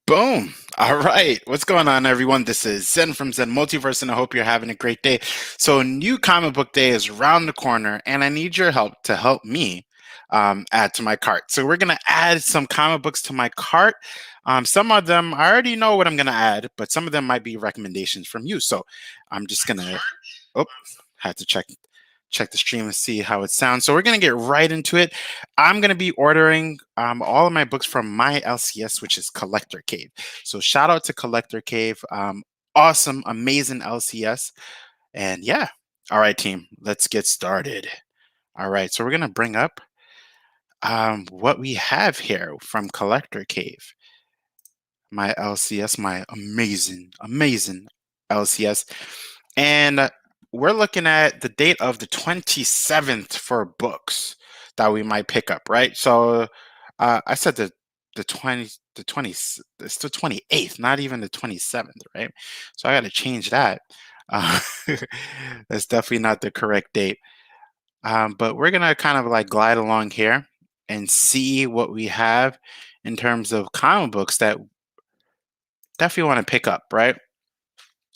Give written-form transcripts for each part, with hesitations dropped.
Boom. All right. What's going on, everyone? This is Zen from Zen Multiverse, and I hope you're having a great day. So, new comic book day is around the corner, and I need your help to help me add to my cart. So, we're going to add some comic books to my cart. Some of them, I already know what I'm going to add, but some of them might be recommendations from you. So, I'm just going to, oh, had to check the stream and see how it sounds. So we're going to get right into it. I'm going to be ordering all of my books from my LCS, which is Collector Cave. So shout out to Collector Cave. Awesome, amazing LCS. And yeah, all right, team, let's get started. All right, so we're going to bring up what we have here from Collector Cave. My LCS, my amazing LCS. And we're looking at the date of the 27th for books that we might pick up, right? So I said the 20 it's the 28th, not even the 27th, right? So I got to change that. Uh, that's definitely not the correct date. But we're gonna kind of like glide along here and see what we have in terms of comic books that definitely want to pick up, right?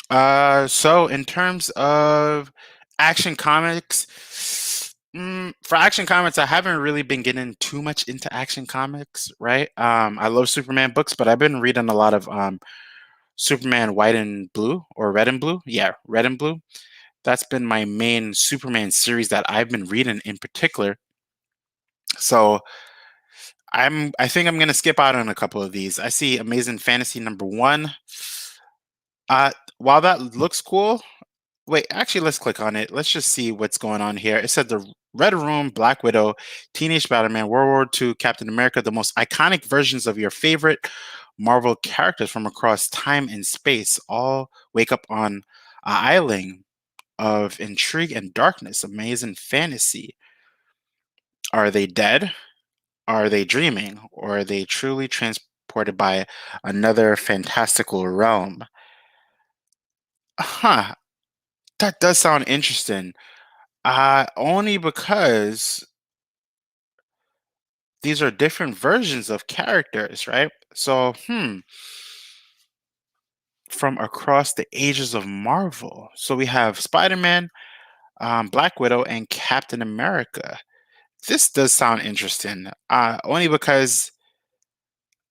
So in terms of Action Comics, for Action Comics, I haven't really been getting too much into Action Comics, right? I love Superman books, but I've been reading a lot of Superman White and Blue or Red and Blue. Yeah, Red and Blue. That's been my main Superman series that I've been reading in particular. So I think I'm gonna skip out on a couple of these. I see Amazing Fantasy #1. While that looks cool, wait, actually, let's click on it. Let's just see what's going on here. It said the Red Room, Black Widow, Teenage Spider-Man, World War II, Captain America, the most iconic versions of your favorite Marvel characters from across time and space all wake up on an island of intrigue and darkness, amazing fantasy. Are they dead? Are they dreaming? Or are they truly transported by another fantastical realm? Huh, that does sound interesting. Only because these are different versions of characters, right? So, from across the ages of Marvel. So we have Spider-Man, Black Widow, and Captain America. This does sound interesting. Only because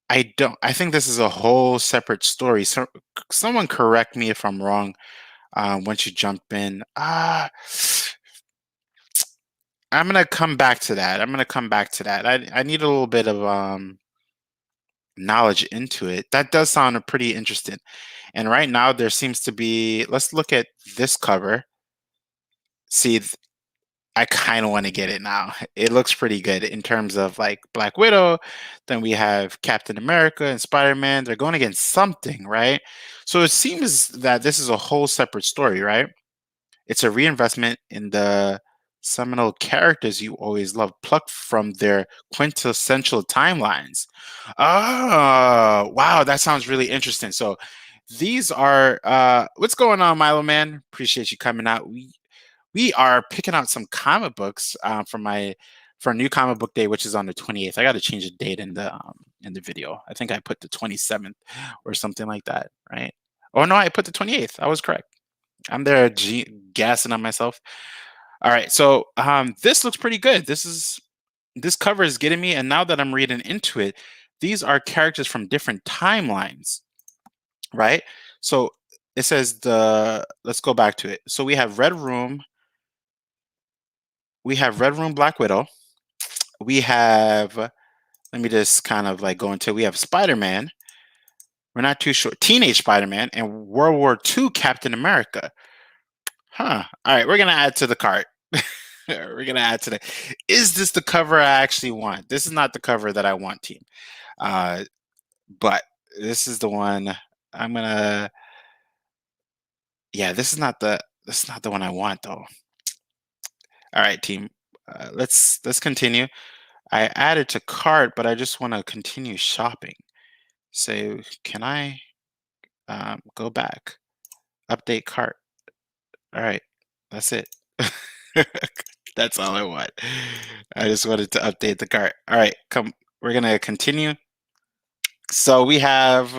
I think this is a whole separate story. So, someone correct me if I'm wrong. Once you jump in, I'm gonna come back to that. I'm gonna come back to that. I need a little bit of knowledge into it. That does sound pretty interesting. And right now there seems to be, let's look at this cover. See, I kind of want to get it now. It looks pretty good in terms of like Black Widow. Then we have Captain America and Spider-Man. They're going against something, right? So it seems that this is a whole separate story, right? It's a reinvestment in the seminal characters you always loved, plucked from their quintessential timelines. Oh, wow, that sounds really interesting. So these are what's going on, Milo Man? Appreciate you coming out. We are picking out some comic books for a new comic book day, which is on the 28th. I got to change the date in the video. I think I put the 27th or something like that, right? Oh no, I put the 28th. I was correct. I'm there gassing on myself. All right, so this looks pretty good. This cover is getting me, and now that I'm reading into it, these are characters from different timelines, right? So it says let's go back to it. So we have Red Room Black Widow. We have let me just kind of like go into we have Spider-Man. We're not too sure. Teenage Spider-Man and World War II Captain America. Huh. All right, we're gonna add to the cart. We're gonna add to the. Is this the cover I actually want? This is not the cover that I want, team. Uh, but this is the one I'm gonna. Yeah, this is not the one I want though. All right, team. Let's continue. I added to cart, but I just want to continue shopping. So can I go back? Update cart. All right, that's it. That's all I want. I just wanted to update the cart. All right, come. We're gonna continue. So we have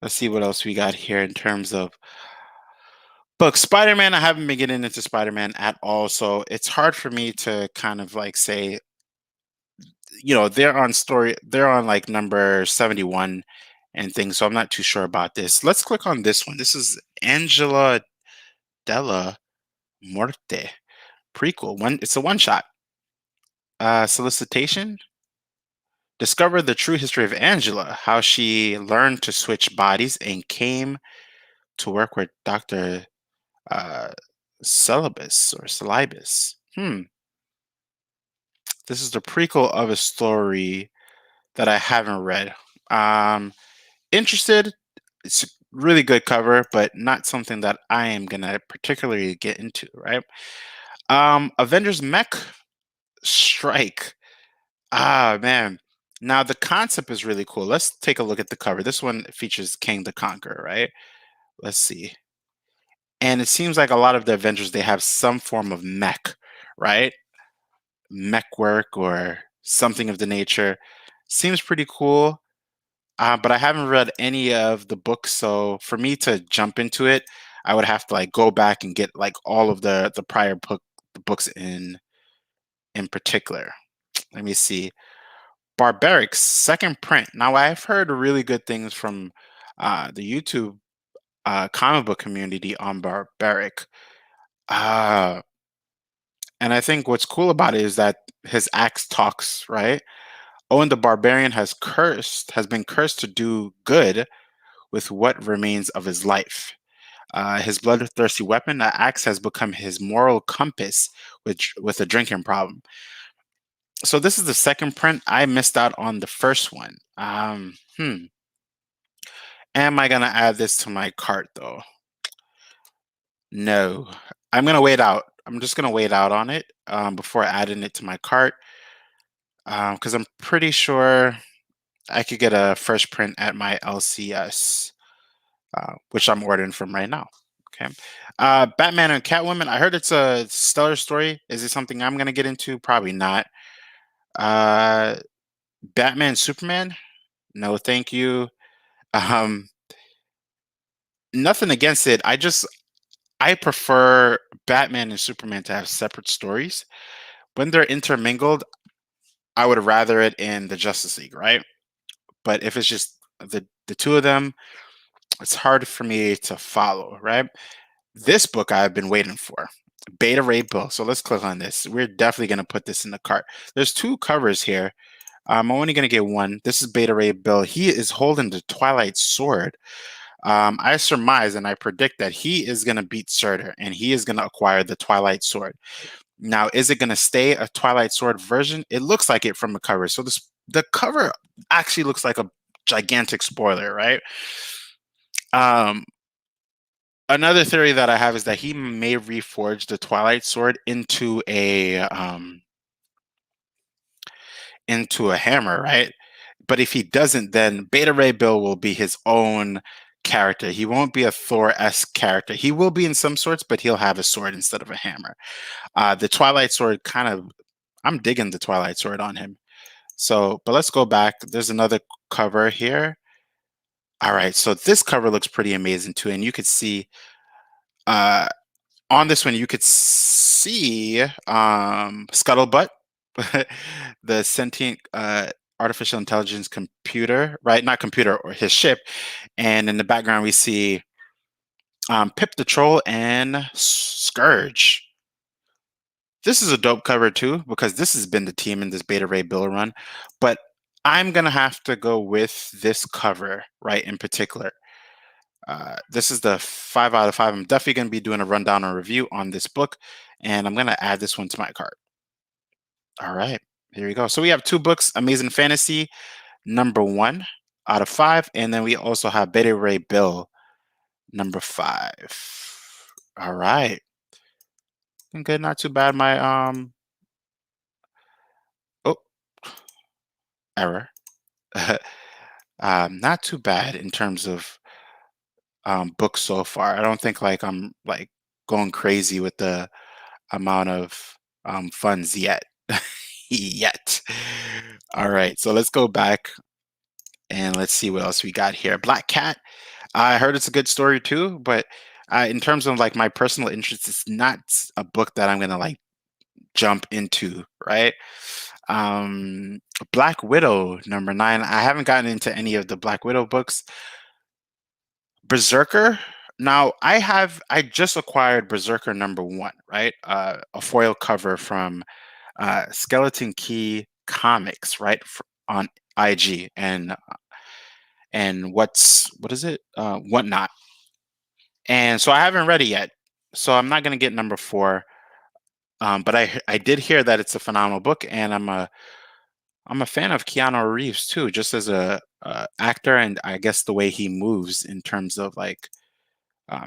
let's see what else we got here in terms of books. Spider-Man, I haven't been getting into Spider-Man at all, so it's hard for me to kind of like say, they're on like number 71 and things, so I'm not too sure about this. Let's click on this one. This is Angela della Morte prequel. It's a one shot. Solicitation. Discover the true history of Angela, how she learned to switch bodies and came to work with Dr. Uh, Celibus or Celibus. This is the prequel of a story that I haven't read. Um, Interested. It's a really good cover, but not something that I am gonna particularly get into, right? Avengers Mech Strike. Ah, man. Now the concept is really cool. Let's take a look at the cover. This one features King the Conqueror, right? Let's see. And it seems like a lot of the Avengers, they have some form of mech, right? Mech work or something of the nature. Seems pretty cool. But I haven't read any of the books, so for me to jump into it, I would have to like go back and get like all of the prior books in particular. Let me see. Barbaric's second print. Now I've heard really good things from the YouTube comic book community on Barbaric. Uh, and I think what's cool about it is that his axe talks, right? Owen the Barbarian has been cursed to do good with what remains of his life. His bloodthirsty weapon, the axe, has become his moral compass, which with a drinking problem. So this is the second print. I missed out on the first one. Am I gonna add this to my cart though? No, I'm gonna wait out. I'm just gonna wait out on it before adding it to my cart because I'm pretty sure I could get a first print at my LCS, which I'm ordering from right now. Okay. Batman and Catwoman. I heard it's a stellar story. Is it something I'm gonna get into? Probably not. Uh, Batman, Superman. No, thank you. Um, Nothing against it. I prefer Batman and Superman to have separate stories. When they're intermingled, I would rather it in the Justice League, right? But if it's just the two of them, it's hard for me to follow, right? This book I've been waiting for. Beta Ray Bill. So let's click on this. We're definitely going to put this in the cart. There's two covers here. I'm only going to get one. This is Beta Ray Bill. He is holding the Twilight Sword. I surmise and I predict that he is going to beat Surtur and he is going to acquire the Twilight Sword. Now, is it going to stay a Twilight Sword version? It looks like it from the cover. So the cover actually looks like a gigantic spoiler, right? Um, Another theory that I have is that he may reforge the Twilight Sword into a hammer, right? But if he doesn't, then Beta Ray Bill will be his own character. He won't be a Thor-esque character. He will be in some sorts, but he'll have a sword instead of a hammer. The Twilight Sword I'm digging the Twilight Sword on him. So, but let's go back. There's another cover here. All right, so this cover looks pretty amazing too, and you could see uh, on this one you could see Scuttlebutt, the sentient artificial intelligence computer, right? Not computer, or his ship, and in the background we see Pip the Troll and Scourge. This is a dope cover too, because this has been the team in this Beta Ray Bill run, but I'm gonna have to go with this cover, right, in particular. This is the 5 out of 5. I'm definitely gonna be doing a rundown or review on this book, and I'm gonna add this one to my cart. All right, here we go. So we have two books, Amazing Fantasy, number 1 out of 5, and then we also have Beta Ray Bill, number 5. All right. Good, not too bad. My oh, error. Not too bad in terms of books so far. I don't think like I'm like going crazy with the amount of funds yet. yet. All right, so let's go back and let's see what else we got here. Black Cat. I heard it's a good story too, but in terms of like my personal interest, it's not a book that I'm gonna like jump into, right? Um, Black Widow #9. I haven't gotten into any of the Black Widow books. Berserker. Now I just acquired Berserker #1, right? A foil cover from Skeleton Key Comics, right? On IG and what is it? Whatnot. And so I haven't read it yet. So I'm not gonna get #4. But I did hear that it's a phenomenal book, and I'm a fan of Keanu Reeves too, just as a actor, and I guess the way he moves in terms of like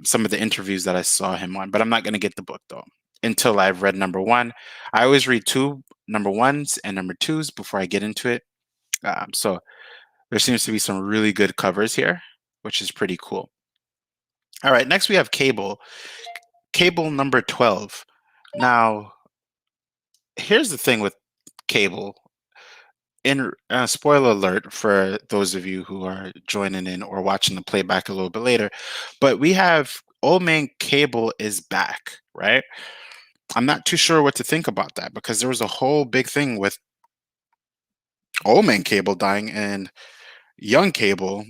some of the interviews that I saw him on. But I'm not gonna get the book though until I've read #1. I always read two #1s and #2s before I get into it. So there seems to be some really good covers here, which is pretty cool. All right, next we have Cable. Cable #12. Now, here's the thing with Cable. In spoiler alert for those of you who are joining in or watching the playback a little bit later, but we have Old Man Cable is back, right? I'm not too sure what to think about that because there was a whole big thing with Old Man Cable dying and Young Cable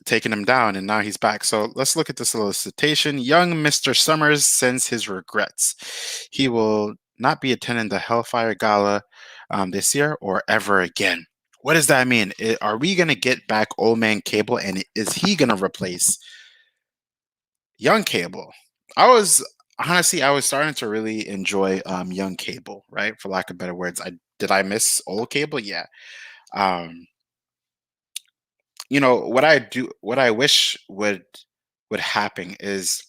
taking him down, and now he's back. So let's look at this solicitation. Young Mr. Summers sends his regrets. He will not be attending the Hellfire Gala this year or ever again. What does that mean? Are we going to get back Old Man Cable, and is he going to replace Young Cable? I was starting to really enjoy Young Cable, right? For lack of better words. I miss old Cable? Yeah. Um, what I wish would happen is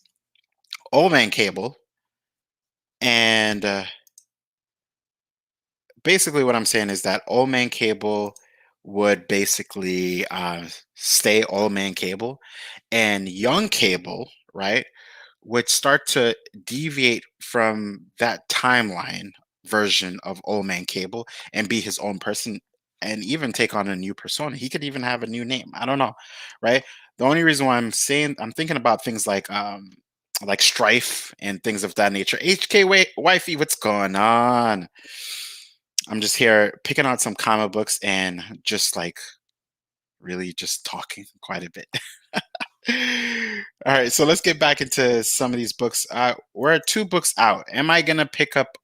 Old Man Cable, and basically what I'm saying is that Old Man Cable would basically stay Old Man Cable, and Young Cable, right, would start to deviate from that timeline version of Old Man Cable and be his own person and even take on a new persona. He could even have a new name. I don't know, right? The only reason why I'm thinking about things like Strife and things of that nature. HK wifey, what's going on? I'm just here picking out some comic books and just like really just talking quite a bit. All right, so let's get back into some of these books. We're 2 books out. Am I gonna pick up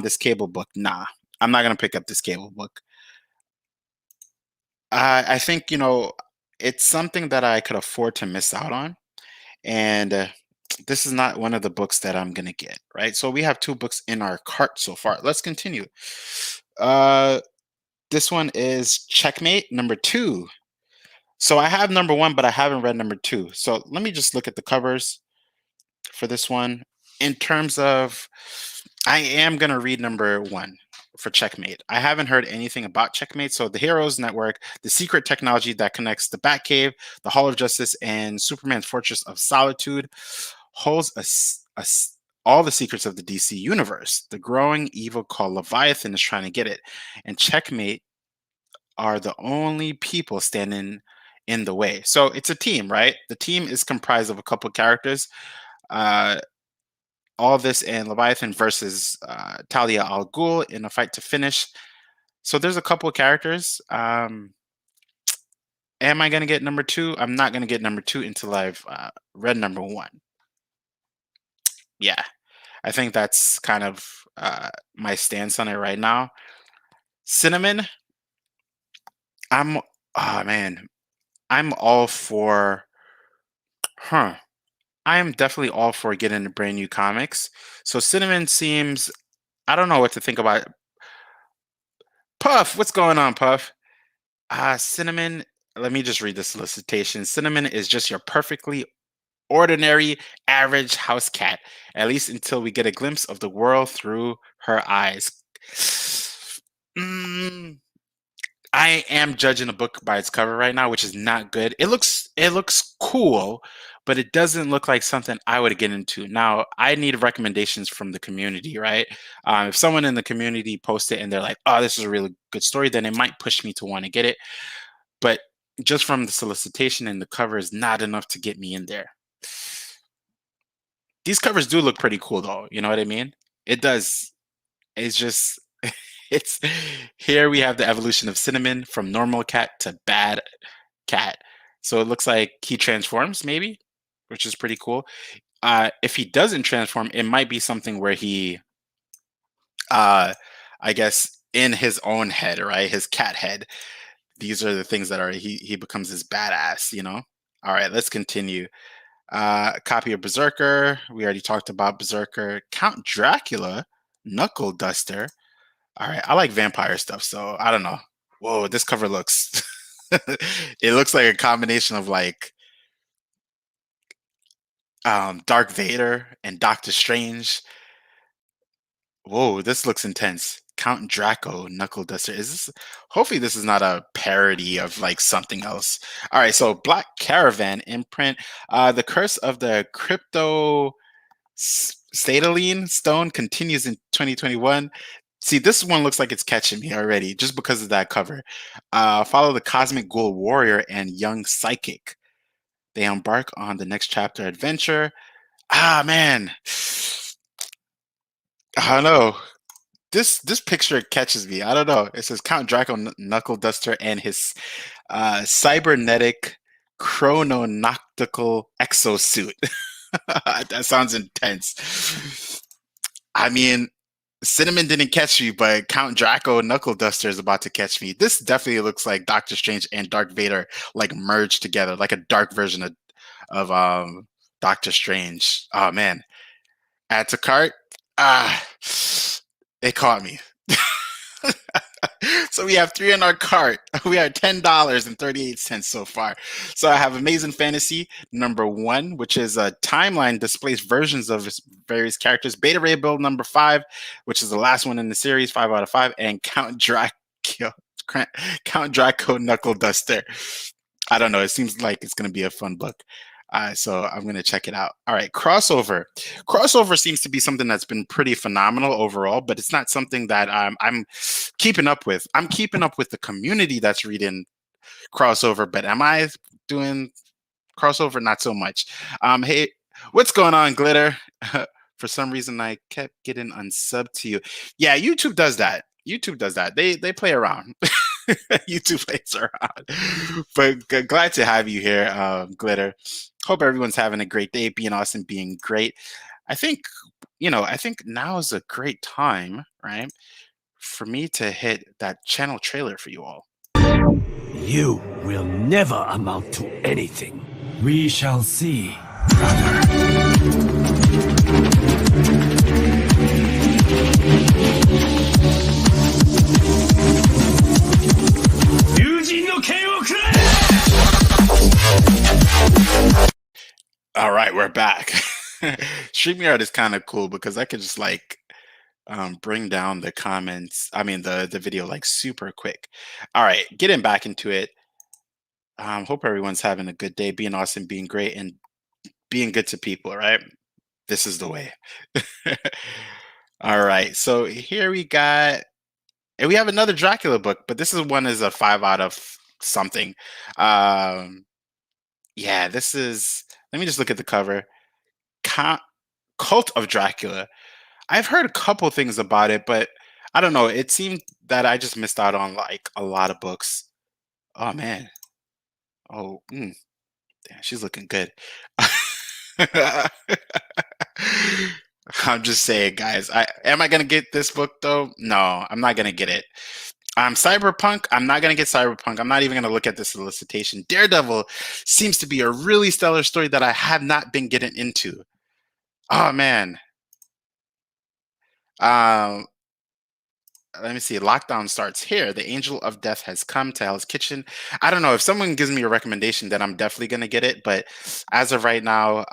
this Cable book? Nah, I'm not gonna pick up this Cable book. I think it's something that I could afford to miss out on, and this is not one of the books that I'm gonna get. Right, so we have 2 books in our cart so far. Let's continue. Uh, this one is Checkmate #2. So I have #1, but I haven't read #2. So let me just look at the covers for this one. In terms of, I am gonna read #1 for Checkmate. I haven't heard anything about Checkmate. So the Heroes Network, the secret technology that connects the Batcave, the Hall of Justice, and Superman's Fortress of Solitude, holds all the secrets of the DC universe. The growing evil called Leviathan is trying to get it, and Checkmate are the only people standing in the way. So it's a team, right? The team is comprised of a couple characters. Uh, all this and Leviathan versus Talia al Ghul in a fight to finish. So there's a couple of characters. Am I going to get #2? I'm not going to get #2 until I've read #1. Yeah, I think that's kind of my stance on it right now. Cinnamon, I'm, oh man, I'm all for, huh. I am definitely all for getting into brand new comics. So Cinnamon seems, I don't know what to think about. Puff, what's going on, Puff? Cinnamon, let me just read the solicitation. Cinnamon is just your perfectly ordinary, average house cat, at least until we get a glimpse of the world through her eyes. Mm, I am judging a book by its cover right now, which is not good. it looks cool, but it doesn't look like something I would get into. Now, I need recommendations from the community, right? If someone in the community posts it and they're like, "Oh, this is a really good story," then it might push me to want to get it. But just from the solicitation and the cover is not enough to get me in there. These covers do look pretty cool, though. You know what I mean? It does. It's just, it's here we have the evolution of Cinnamon from normal cat to bad cat. So it looks like he transforms, maybe, which is pretty cool. If he doesn't transform, it might be something where he, uh, I guess, in his own head, right, his cat head. These are the things that are he becomes this badass, you know. All right, let's continue. Copy of Berserker. We already talked about Berserker. Count Dracula, Knuckle Duster. All right, I like vampire stuff, so I don't know. Whoa, this cover looks. It looks like a combination of like Dark Vader and Doctor Strange. Whoa, this looks intense. Count Draco, Knuckle Duster. Is this? Hopefully, this is not a parody of like something else. All right, so Black Caravan imprint. The Curse of the Crypto Stadaline Stone continues in 2021. See, this one looks like it's catching me already just because of that cover. Follow the Cosmic Ghoul Warrior and Young Psychic. They embark on the next chapter adventure. Ah, man. I don't know. This picture catches me. I don't know. It says Count Draco Knuckle Duster and his cybernetic chrononoctical exosuit. That sounds intense. I mean, Cinnamon didn't catch me, but Count Draco Knuckle Duster is about to catch me. This definitely looks like Doctor Strange and Dark Vader like merged together, like a dark version of Doctor Strange. Oh man. Add to cart. Ah, it caught me. So we have three in our cart. We are $10.38 so far. So I have Amazing Fantasy #1, which is a timeline displays versions of various characters. Beta Ray Build #5, which is the last one in the series, 5 out of 5, and Count Draco Knuckle Duster. I don't know. It seems like it's going to be a fun book. So I'm going to check it out. All right, crossover. Crossover seems to be something that's been pretty phenomenal overall, but it's not something that I'm keeping up with. I'm keeping up with the community that's reading crossover, but am I doing crossover? Not so much. Hey, what's going on, Glitter? For some reason, I kept getting unsub to you. Yeah, YouTube does that. YouTube does that. They play around. YouTube plays around. But glad to have you here, Glitter. Hope everyone's having a great day, being awesome, being great. I think, I think now is a great time, right, for me to hit that channel trailer for you all. You will never amount to anything. We shall see. All right, we're back. StreamYard is kind of cool because I could just like bring down the comments. I mean the video like super quick. All right, getting back into it. Hope everyone's having a good day, being awesome, being great, and being good to people. Right, this is the way. All right, so here we got, and we have another Dracula book, but this is a 5 out of something. Yeah, this is. Let me just look at the cover. Cult of Dracula. I've heard a couple things about it, but I don't know. It seemed that I just missed out on like a lot of books. Oh man. Oh, damn, she's looking good. I'm just saying, guys. Am I gonna get this book though? No, I'm not gonna get it. Cyberpunk. I'm not gonna get Cyberpunk. I'm not even gonna look at the solicitation. Daredevil seems to be a really stellar story that I have not been getting into. Oh man. Um, Let me see. Lockdown starts here. The Angel of Death has come to Hell's Kitchen. I don't know if someone gives me a recommendation, then I'm definitely gonna get it. But as of right now,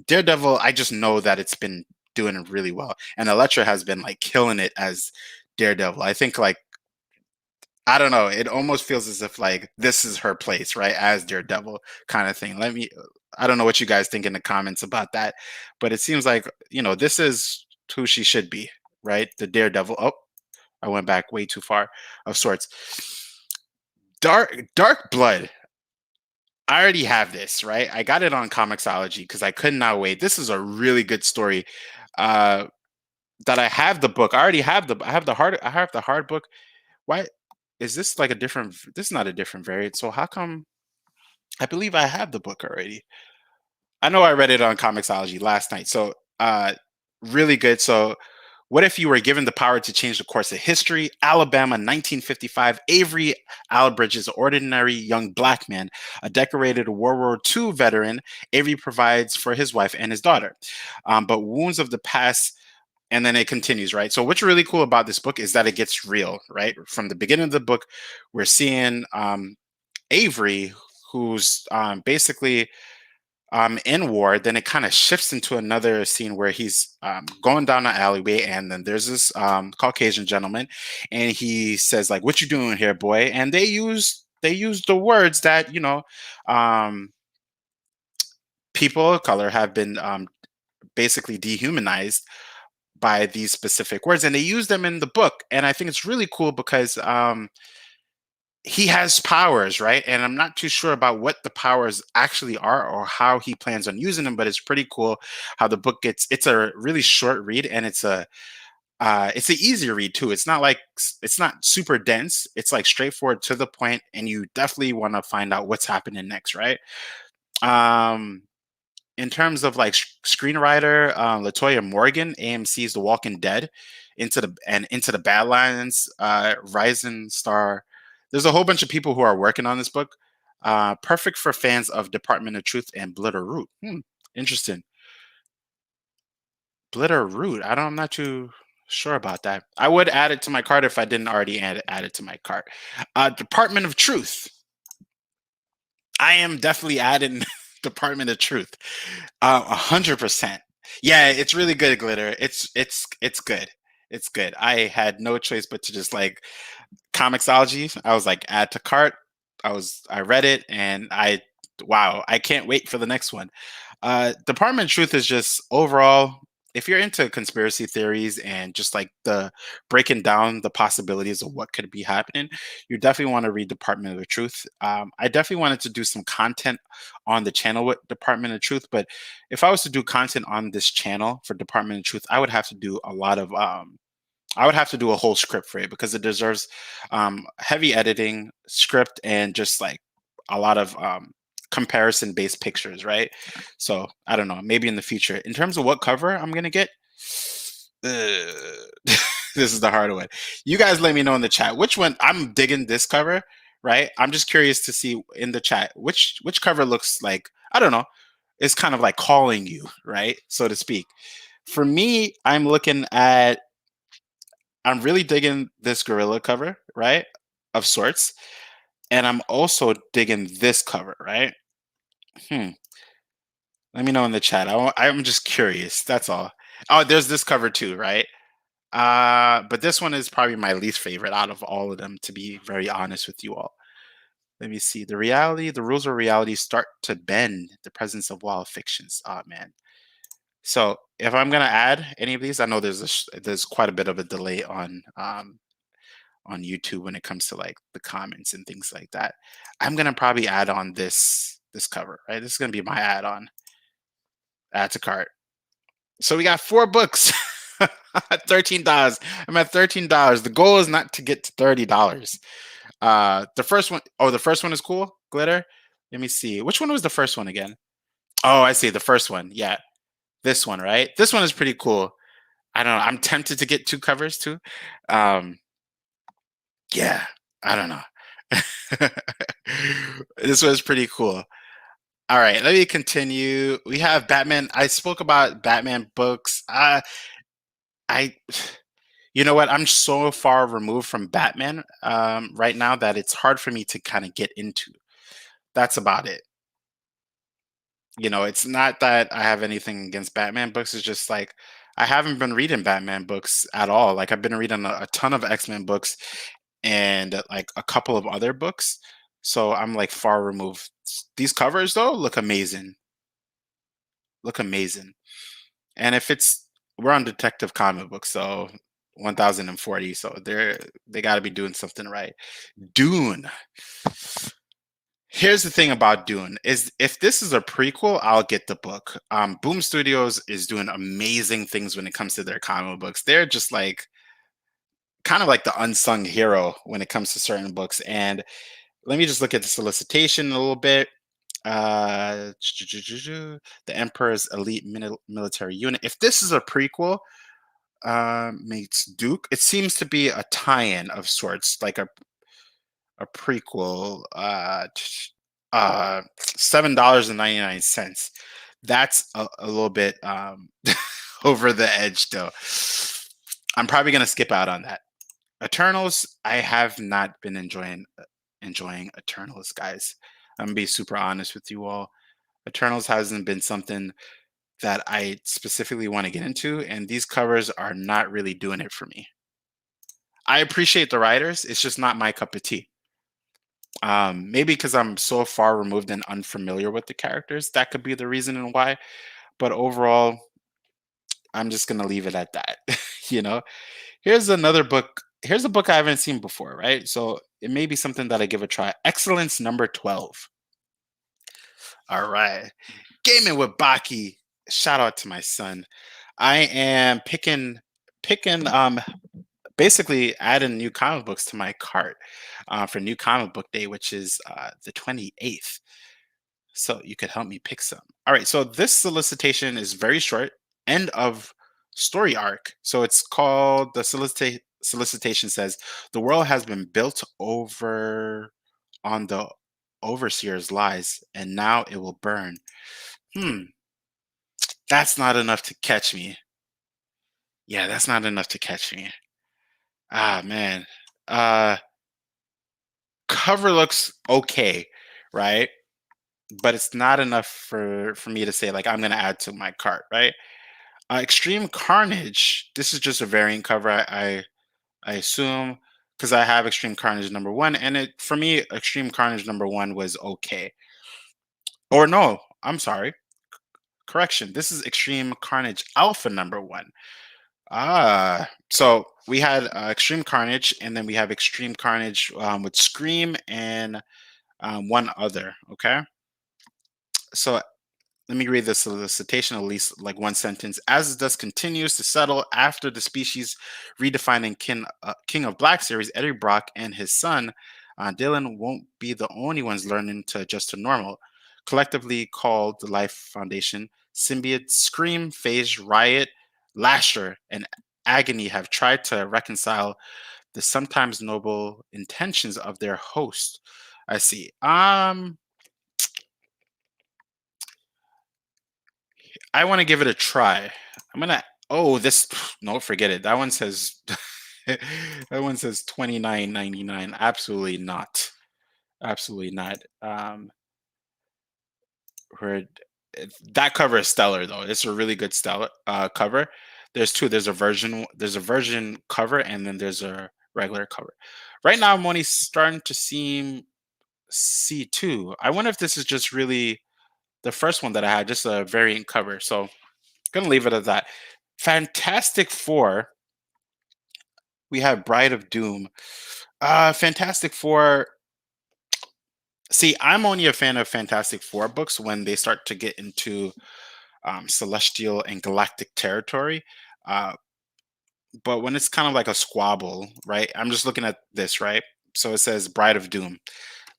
Daredevil, I just know that it's been doing really well, and Elektra has been like killing it as Daredevil. I think like I don't know. It almost feels as if like this is her place, right? As Daredevil kind of thing. I don't know what you guys think in the comments about that, but it seems like, this is who she should be, right? The Daredevil. Oh, I went back way too far of sorts. Dark Blood. I already have this, right? I got it on Comixology because I could not wait. This is a really good story. Uh, that I have the book. I already have I have the hard book. Why is this like a different this is not a different variant? So how come I believe I have the book already? I know I read it on Comixology last night. So really good. So what if you were given the power to change the course of history? Alabama, 1955. Avery Albridge is an ordinary young black man, a decorated World War II veteran. Avery provides for his wife and his daughter. But wounds of the past, and then it continues, right? So what's really cool about this book is that it gets real, right? From the beginning of the book, we're seeing Avery, who's basically in war. Then it kind of shifts into another scene where he's going down an alleyway, and then there's this Caucasian gentleman, and he says like, "What you doing here, boy?" And they use the words that people of color have been basically dehumanized by these specific words, and they use them in the book. And I think it's really cool because he has powers, right? And I'm not too sure about what the powers actually are or how he plans on using them, but it's pretty cool how the book it's a really short read, and it's an easy read too. It's not super dense. It's like straightforward to the point, and you definitely want to find out what's happening next, right? um in terms of like screenwriter, Latoya Morgan, AMC's The Walking Dead, Into the Badlands, Rising Star. There's a whole bunch of people who are working on this book. Perfect for fans of Department of Truth and Blitter Root. Interesting. Blitter Root. I'm not too sure about that. I would add it to my cart if I didn't already add it to my cart. Department of Truth. I am definitely adding Department of Truth. 100%. Yeah, it's really good, Glitter. It's good. It's good. I had no choice but to just like Comixology. I was like add to cart. I read it, and wow, I can't wait for the next one. Department of Truth is just overall, if you're into conspiracy theories and just like the breaking down the possibilities of what could be happening, you definitely want to read Department of the Truth. I definitely wanted to do some content on the channel with Department of Truth, but if I was to do content on this channel for Department of Truth, I would have to do a lot of I would have to do a whole script for it because it deserves heavy editing, script, and just like a lot of comparison based pictures, right? So I don't know, maybe in the future. In terms of what cover I'm gonna get, this is the hard one. You guys let me know in the chat which one. I'm digging this cover, right? I'm just curious to see in the chat which cover looks like, I don't know, it's kind of like calling you, right? So to speak. For me, I'm really digging this gorilla cover, right? Of sorts. And I'm also digging this cover, right? Hmm. Let me know in the chat. I'm just curious. That's all. Oh, there's this cover too, right? But this one is probably my least favorite out of all of them, to be very honest with you all. Let me see. The rules of reality start to bend the presence of wild fictions. Oh man. So if I'm gonna add any of these, I know there's quite a bit of a delay on YouTube when it comes to like the comments and things like that. I'm gonna probably add on this cover, right? This is gonna be my add-on. Add to cart. So we got 4 books at $13. I'm at $13. The goal is not to get to $30. The first one, oh, the first one is cool. Glitter. Let me see. Which one was the first one again? Oh, I see. The first one. Yeah. This one, right? This one is pretty cool. I don't know. I'm tempted to get 2 covers too. Yeah, I don't know. This was pretty cool. All right, let me continue. We have Batman. I spoke about Batman books. I, you know what? I'm so far removed from Batman right now that it's hard for me to kind of get into. That's about it. It's not that I have anything against Batman books. It's just like I haven't been reading Batman books at all. Like I've been reading a ton of X-Men books, and like a couple of other books. So I'm like far removed. These covers though look amazing. Look amazing. And if it's we're on Detective Comic Books, so 1040, so they got to be doing something right. Dune. Here's the thing about Dune is if this is a prequel, I'll get the book. Boom Studios is doing amazing things when it comes to their comic books. They're just like kind of like the unsung hero when it comes to certain books. And let me just look at the solicitation a little bit. Uh, the Emperor's elite military unit. If this is a prequel, meets Duke, it seems to be a tie-in of sorts, like a prequel. $7.99. That's a little bit over the edge, though. I'm probably gonna skip out on that. Eternals, I have not been enjoying Eternals, guys. I'm gonna be super honest with you all. Eternals hasn't been something that I specifically want to get into, and these covers are not really doing it for me. I appreciate the writers, it's just not my cup of tea. Maybe because I'm so far removed and unfamiliar with the characters, that could be the reason and why. But overall, I'm just gonna leave it at that. you know, here's another book. Here's a book I haven't seen before, right? So it may be something that I give a try. Excellence number 12. All right. Gaming with Baki. Shout out to my son. I am picking basically adding new comic books to my cart for new comic book day, which is the 28th. So you could help me pick some. All right. So this solicitation is very short. End of story arc. So it's called the solicitation says the world has been built over on the overseer's lies, and now it will burn. Hmm. That's not enough to catch me. Yeah, that's not enough to catch me. Ah, man. Uh, cover looks okay, right? But it's not enough for me to say like I'm gonna add to my cart, right? Extreme Carnage. This is just a variant cover. I assume because I have Extreme Carnage number one, and it for me Extreme Carnage number one was okay. Or no, I'm sorry. Correction. This is Extreme Carnage Alpha number one. So we had Extreme Carnage, and then we have Extreme Carnage with Scream and one other. Okay, so let me read the solicitation at least like one sentence. As the dust continues to settle after the species redefining King of Black series, Eddie Brock and his son Dylan won't be the only ones learning to adjust to normal. Collectively called the Life Foundation, Symbiote, Scream, Phage, Riot, Lasher, and Agony have tried to reconcile the sometimes noble intentions of their host. I see. I want to give it a try. I'm gonna. Oh, this. No, forget it. That one says. that one says 29.99. Absolutely not. Absolutely not. Where that cover is stellar though. It's a really good stellar cover. There's two. There's a version. There's a version cover, and then there's a regular cover. Right now, I'm only starting to see two. I wonder if this is just really the first one that I had, just a variant cover. So gonna leave it at that. Fantastic Four. We have Bride of Doom. Fantastic Four. See, I'm only a fan of Fantastic Four books when they start to get into celestial and galactic territory. Uh, but when it's kind of like a squabble, right? I'm just looking at this, right? So it says Bride of Doom.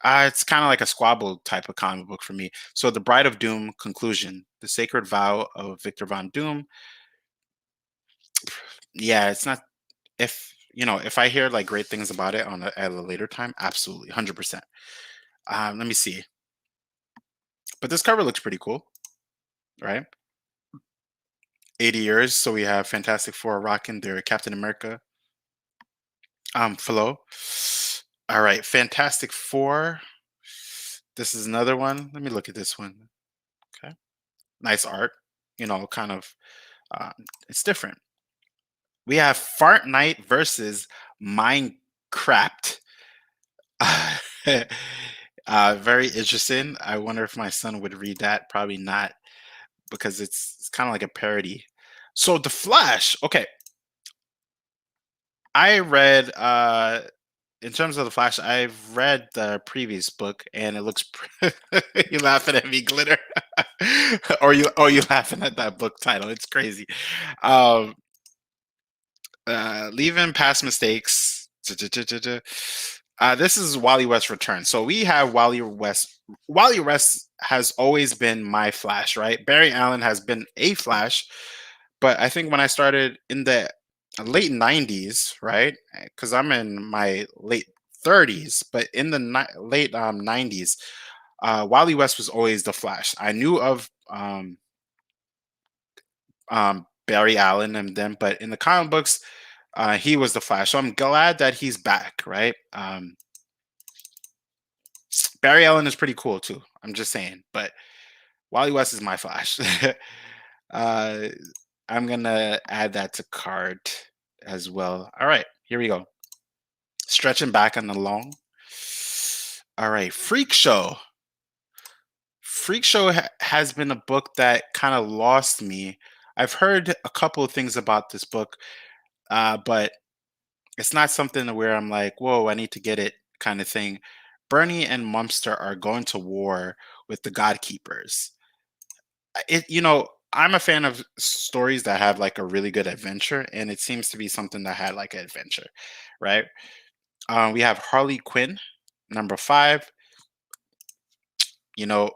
It's kind of like a squabble type of comic book for me. So the Bride of Doom conclusion, the sacred vow of Victor Von Doom. Yeah, it's not if if I hear like great things about it at a later time, absolutely 100%. Let me see, but this cover looks pretty cool, right? 80 years, so we have Fantastic Four rocking their Captain America flow. All right, Fantastic Four. This is another one. Let me look at this one. Okay, nice art. Kind of. Uh, it's different. We have Fart Night versus Mind. crapped. Very interesting. I wonder if my son would read that. Probably not, because it's kind of like a parody. So the Flash. Okay, I read in terms of the Flash, I've read the previous book, and it looks. You laughing at me, glitter, or you laughing at that book title? It's crazy. Um, Leaving past mistakes. This is Wally West return. So we have Wally West. Wally West has always been my Flash, right? Barry Allen has been a Flash, but I think when I started in the late 90s, right? Because I'm in my late 30s, but in the late 90s, Wally West was always the Flash. I knew of Barry Allen and them, but in the comic books, he was the Flash. So I'm glad that he's back, right? Barry Allen is pretty cool too. I'm just saying, but Wally West is my Flash. uh, I'm gonna add that to cart as well. All right, here we go. Stretching back on the long. All right, Freak Show. Freak Show has been a book that kind of lost me. I've heard a couple of things about this book, but it's not something where I'm like, whoa, I need to get it kind of thing. Bernie and Mumster are going to war with the God Keepers. I'm a fan of stories that have like a really good adventure, and it seems to be something that had like an adventure, right? We have Harley Quinn, number 5. You know,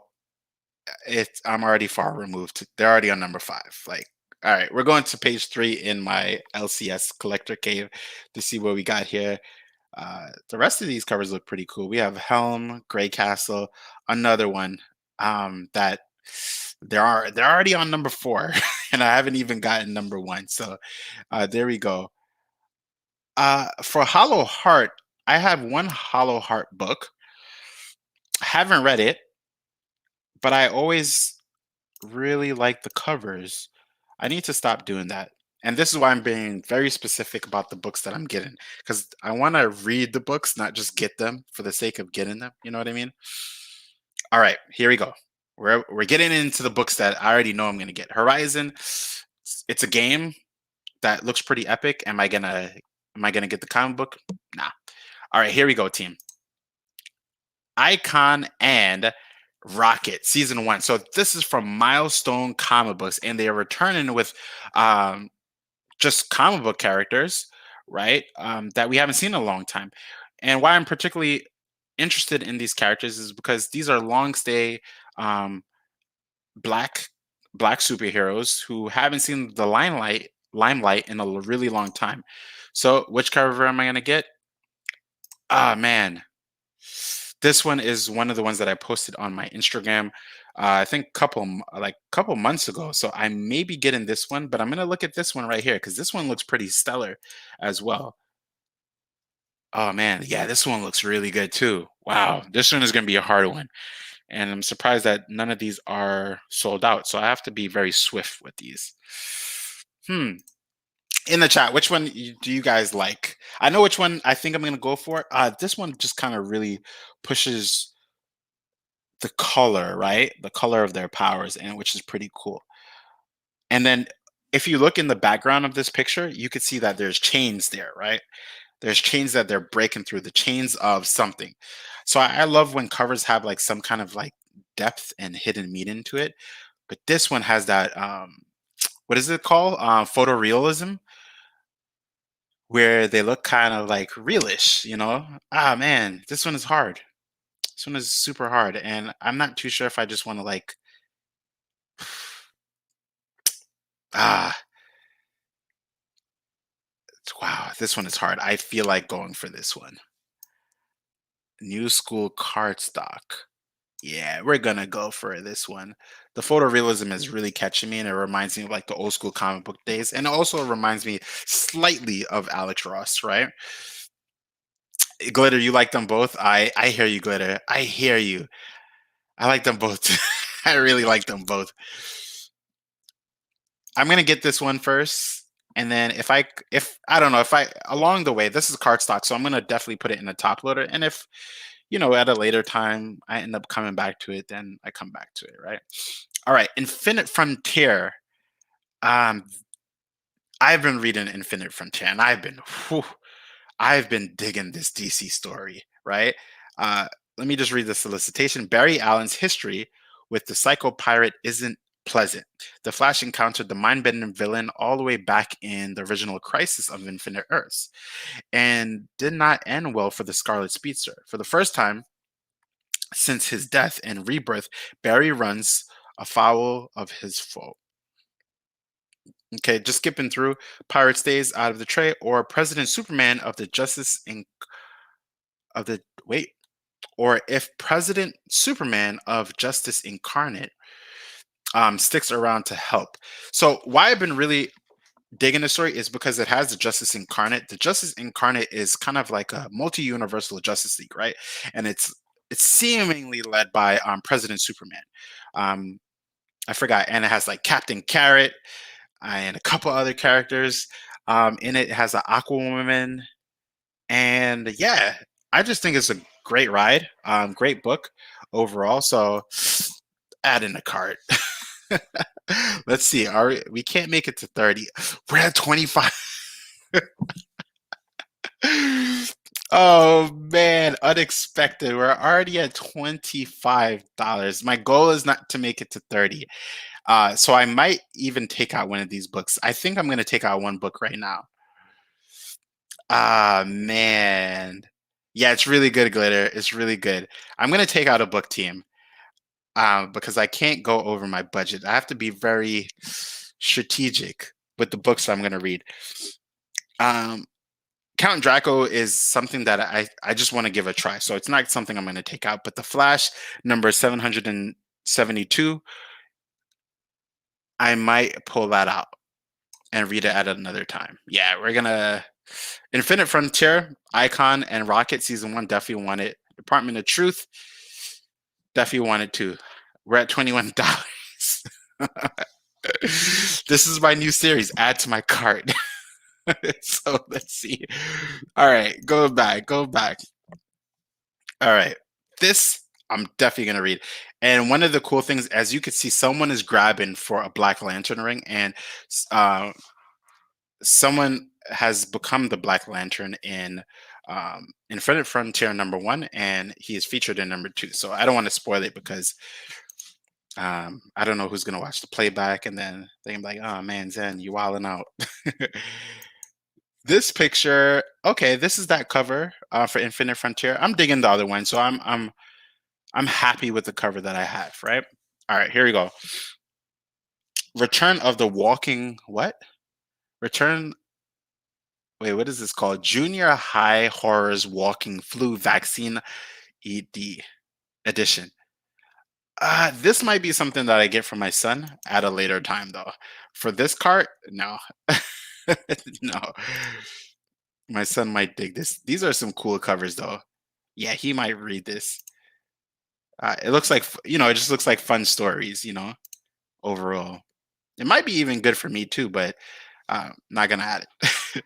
I'm already far removed. They're already on number 5. Like, all right, we're going to page 3 in my LCS collector cave to see what we got here. The rest of these covers look pretty cool. We have Helm, Grey Castle, another one that they're already on number 4, and I haven't even gotten number 1. So there we go. For Hollow Heart, I have one Hollow Heart book. I haven't read it, but I always really like the covers. I need to stop doing that. And this is why I'm being very specific about the books that I'm getting, because I want to read the books, not just get them for the sake of getting them. You know what I mean? All right, here we go. We're getting into the books that I already know I'm going to get. Horizon, it's a game that looks pretty epic. Am I gonna get the comic book? Nah. All right, here we go, team. Icon and Rocket season 1. So this is from Milestone Comic Books, and they are returning with just comic book characters, right? That we haven't seen in a long time. And why I'm particularly interested in these characters is because these are long stay black superheroes who haven't seen the limelight in a really long time. So which cover am I gonna get? Ah, man, this one is one of the ones that I posted on my Instagram. I think couple months ago. So I may be getting this one, but I'm gonna look at this one right here because this one looks pretty stellar as well. Oh man, yeah, this one looks really good too. Wow, this one is gonna be a hard one, and I'm surprised that none of these are sold out. So I have to be very swift with these. Hmm. In the chat, which one do you guys like? I know which one I think I'm gonna go for. This one just kind of really pushes the color, right? The color of their powers, and which is pretty cool. And then if you look in the background of this picture, you could see that there's chains there, right? There's chains that they're breaking through, the chains of something. So I love when covers have like some kind of like depth and hidden meaning to it. But this one has that what is it called? Photorealism, where they look kind of like realish, you know? Ah man, this one is hard. This one is super hard, and I'm not too sure if I just want to like ah wow, this one is hard. I feel like going for this one. New school cardstock. Yeah, we're gonna go for this one. The photorealism is really catching me, and it reminds me of like the old school comic book days, and it also reminds me slightly of Alex Ross, right? Glitter, you like them both? I hear you, Glitter. I hear you. I like them both. I really like them both. I'm gonna get this one first, And then if I don't know, if I along the way, this is cardstock, so I'm gonna definitely put it in the top loader. And if at a later time I end up coming back to it, then I come back to it, right? All right, Infinite Frontier. Um, I've been reading Infinite Frontier, and I've been digging this DC story, right? Uh, Let me just read the solicitation. Barry Allen's history with the psycho pirate isn't pleasant. The Flash encountered the mind-bending villain all the way back in the original Crisis of Infinite Earths, and did not end well for the Scarlet Speedster. For the first time since his death and rebirth, Barry runs afoul of his foe. Okay, just skipping through. Pirate stays out of the tray, or President Superman of the Justice in of the wait, or if President Superman of Justice Incarnate sticks around to help. So why I've been really digging the story is because it has the Justice Incarnate. The Justice Incarnate is kind of like a multi-universal Justice League, right? And it's seemingly led by President Superman. Um, I forgot, and it has like Captain Carrot and a couple other characters. In it, it has an Aquawoman, and yeah, I just think it's a great ride, great book overall. So add in the cart. Let's see. We can't make it to 30. We're at 25. Oh man, unexpected. We're already at $25. My goal is not to make it to 30. So I might even take out one of these books. I think I'm going to take out one book right now. Ah, man. Yeah, it's really good, Glitter. It's really good. I'm going to take out a book, team, because I can't go over my budget. I have to be very strategic with the books I'm going to read. Count Draco is something that I just want to give a try. So it's not something I'm going to take out. But The Flash, number 772, I might pull that out and read it at another time. Yeah, we're going to... Infinite Frontier, Icon, and Rocket Season 1 definitely want it. Department of Truth, definitely want it too. We're at $21. This is my new series. Add to my cart. So let's see. All right, go back. All right, this I'm definitely gonna read. And one of the cool things, as you can see, someone is grabbing for a Black Lantern ring, and someone has become the Black Lantern in Infinite Frontier number 1, and he is featured in number 2. So I don't want to spoil it because I don't know who's gonna watch the playback, and then they're like, "Oh man, Zen, you wilding out." This picture, okay, this is that cover for Infinite Frontier. I'm digging the other one, so I'm happy with the cover that I have. Right. All right, here we go. Return of the Walking what? Return. Wait, what is this called? Junior High Horrors Walking Flu Vaccine ED edition. This might be something that I get from my son at a later time, though. For this cart, no. No. My son might dig this. These are some cool covers, though. Yeah, he might read this. It looks like, it just looks like fun stories, overall. It might be even good for me, too, but not going to add it.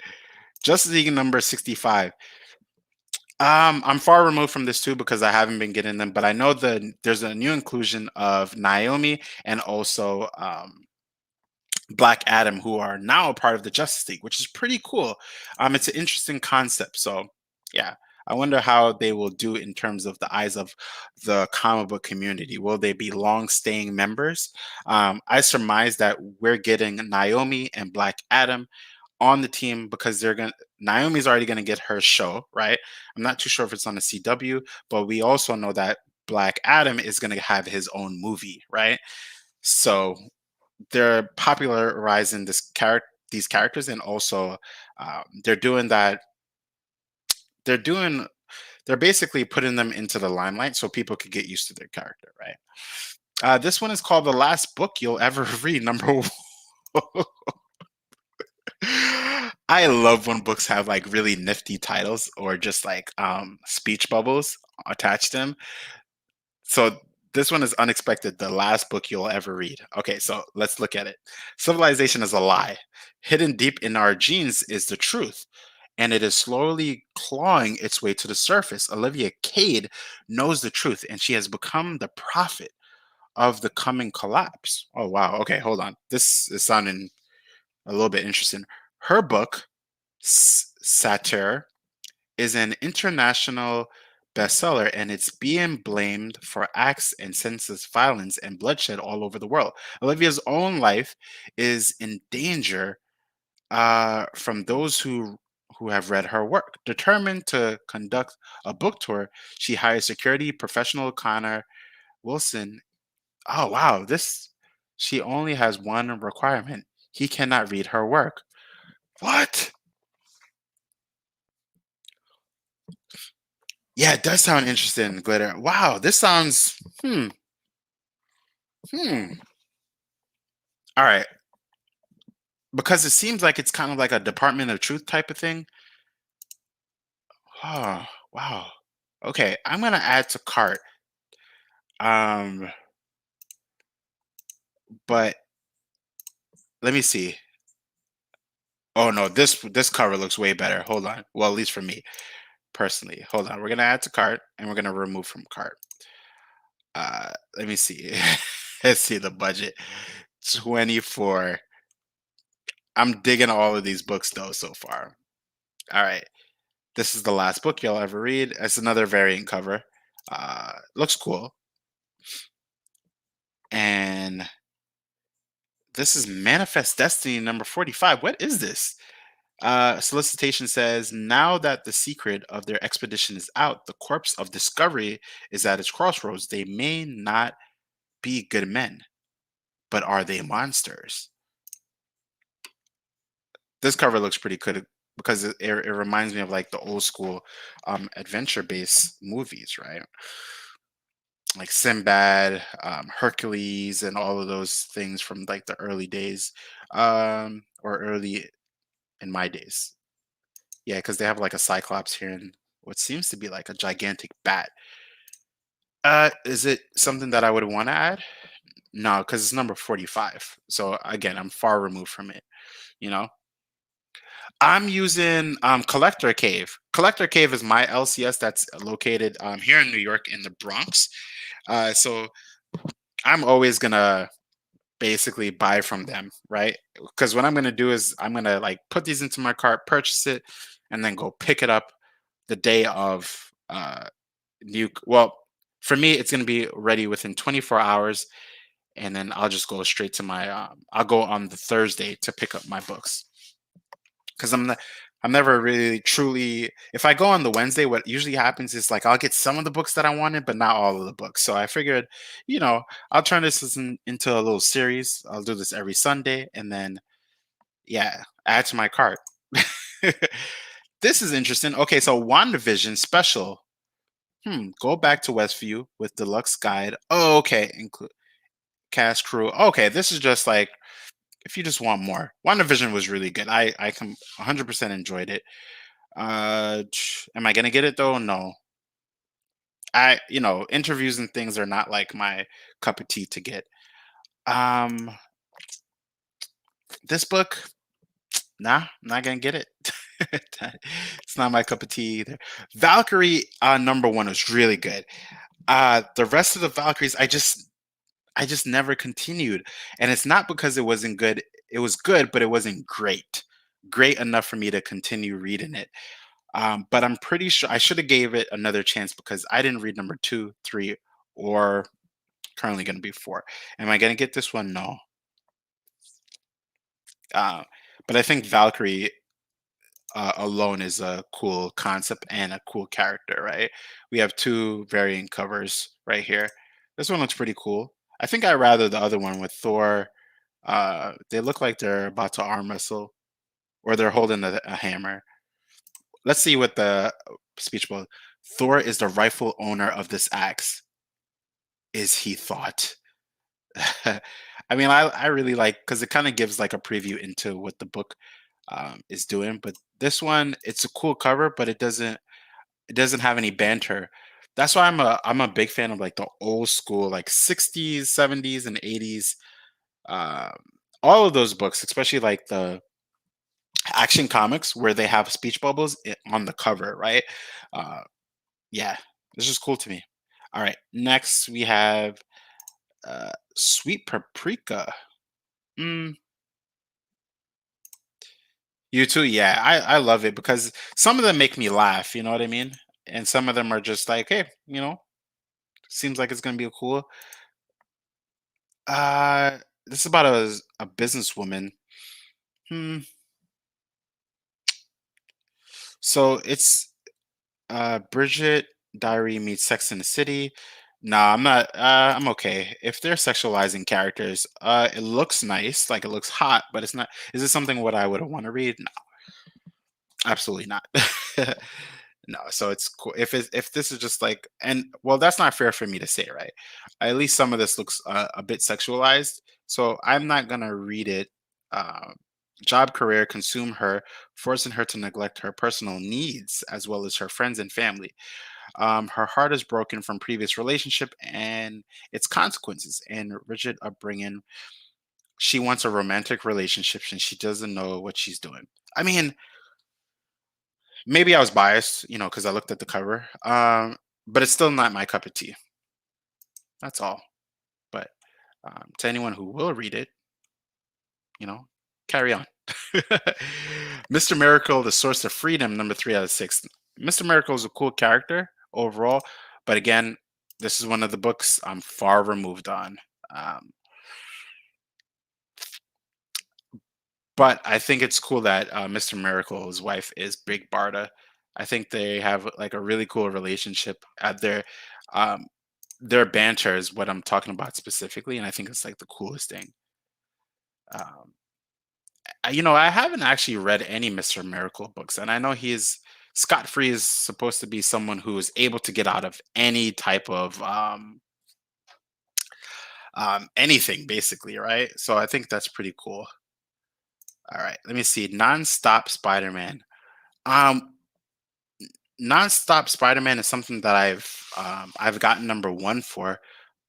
Justice League number 65. I'm far removed from this too because I haven't been getting them, but I know there's a new inclusion of Naomi and also Black Adam, who are now a part of the Justice League, which is pretty cool. It's an interesting concept. So yeah, I wonder how they will do in terms of the eyes of the comic book community. Will they be long-staying members? I surmise that we're getting Naomi and Black Adam on the team because Naomi's already gonna get her show, right? I'm not too sure if it's on the CW, but we also know that Black Adam is gonna have his own movie, right? So they're popularizing these characters, and also they're doing that. They're basically putting them into the limelight so people could get used to their character, right? This one is called The Last Book You'll Ever Read, number 1. I love when books have like really nifty titles or just like speech bubbles attached to them. So This one is unexpected. The last book you'll ever read. Okay, so let's look at it. Civilization is a lie. Hidden deep in our genes is the truth, and it is slowly clawing its way to the surface. Olivia Cade knows the truth, and she has become the prophet of the coming collapse. Oh, wow. Okay, hold on. This is sounding a little bit interesting. Her book, Satyr, is an international bestseller, and it's being blamed for acts and senseless violence and bloodshed all over the world. Olivia's own life is in danger from those who have read her work. Determined to conduct a book tour, she hires security professional Connor Wilson. Oh wow, this she only has one requirement. He cannot read her work. What? Yeah, it does sound interesting, Glitter. Wow, this sounds hmm. All right. Because it seems like it's kind of like a Department of Truth type of thing. Oh, wow. Okay, I'm gonna add to cart. Um, but let me see. Oh no, this cover looks way better. Hold on. Well, at least for me personally. Hold on. We're gonna add to cart and we're gonna remove from cart. Let me see. Let's see the budget. 24. I'm digging all of these books though so far. All right. This is the last book you'll ever read. It's another variant cover. Looks cool. And this is Manifest Destiny number 45. What is this? Solicitation says, now that the secret of their expedition is out, the corpse of discovery is at its crossroads. They may not be good men, but are they monsters? This cover looks pretty good because it reminds me of like the old school adventure based movies, right? Like Sinbad, Hercules, and all of those things from like the early days, or early in my days. Yeah, because they have like a Cyclops here and what seems to be like a gigantic bat. Is it something that I would want to add? No, because it's number 45. So again, I'm far removed from it, you know? I'm using Collector Cave. Collector Cave is my LCS that's located here in New York in the Bronx. So I'm always gonna basically buy from them, right? Because what I'm gonna do is I'm gonna like put these into my cart, purchase it, and then go pick it up the day of new. Well, for me, it's gonna be ready within 24 hours, and then I'll just go straight to my. I'll go on the Thursday to pick up my books because I'm never really truly. If I go on the Wednesday, what usually happens is like I'll get some of the books that I wanted, but not all of the books. So I figured, I'll turn this into a little series. I'll do this every Sunday, and then yeah, add to my cart. This is interesting. Okay, so WandaVision special. Go back to Westview with deluxe guide. Oh, okay. Include cast crew. Okay, this is just like if you just want more. WandaVision was really good. I 100% enjoyed it. Am I gonna get it though? No. Interviews and things are not like my cup of tea to get. Um, this book, nah, I'm not gonna get it. It's not my cup of tea either. Valkyrie number one was really good. The rest of the Valkyries, I just never continued. And it's not because it wasn't good. It was good, but it wasn't great. Great enough for me to continue reading it. But I'm pretty sure I should have gave it another chance because I didn't read number 2, 3, or currently going to be 4. Am I going to get this one? No. Uh, but I think Valkyrie alone is a cool concept and a cool character, right? We have 2 variant covers right here. This one looks pretty cool. I think I rather the other one with Thor. They look like they're about to arm wrestle, or they're holding a hammer. Let's see what the speech was. Thor is the rightful owner of this axe. Is he thought? I mean, I really like because it kind of gives like a preview into what the book is doing. But this one, it's a cool cover, but it doesn't have any banter. That's why I'm a big fan of like the old school, like 60s, 70s, and 80s. Um, all of those books, especially like the action comics where they have speech bubbles on the cover, right? Uh, yeah, it's just cool to me. All right, next we have Sweet Paprika. Mm, you too, yeah. I love it because some of them make me laugh. You know what I mean? And some of them are just like, hey, seems like it's gonna be a cool. Uh, this is about a businesswoman. Hmm. So it's Bridget Diary meets Sex in the City. Nah, I'm not. I'm okay. If they're sexualizing characters, it looks nice, like it looks hot, but it's not. Is this something what I would want to read? Absolutely not. No, so it's cool. If this is just like, and well, that's not fair for me to say, right? At least some of this looks a bit sexualized, so I'm not gonna read it. Uh, Job career consume her, forcing her to neglect her personal needs as well as her friends and family. Her heart is broken from previous relationship and its consequences and rigid upbringing. She wants a romantic relationship and she doesn't know what she's doing. I mean, maybe I was biased, because I looked at the cover. But it's still not my cup of tea. That's all. But to anyone who will read it, you know, carry on. Mr. Miracle, the source of freedom, number 3 out of 6. Mr. Miracle is a cool character overall, but again, this is one of the books I'm far removed on. Um, but I think it's cool that Mr. Miracle's wife is Big Barda. I think they have like a really cool relationship at um, their banter is what I'm talking about specifically, and I think it's like the coolest thing. Um, I haven't actually read any Mr. Miracle books, and I know he's Scott Free is supposed to be someone who is able to get out of any type of anything, basically, right? So I think that's pretty cool. All right, let me see. Nonstop Spider-Man. Um, Nonstop Spider-Man is something that I've gotten number one for,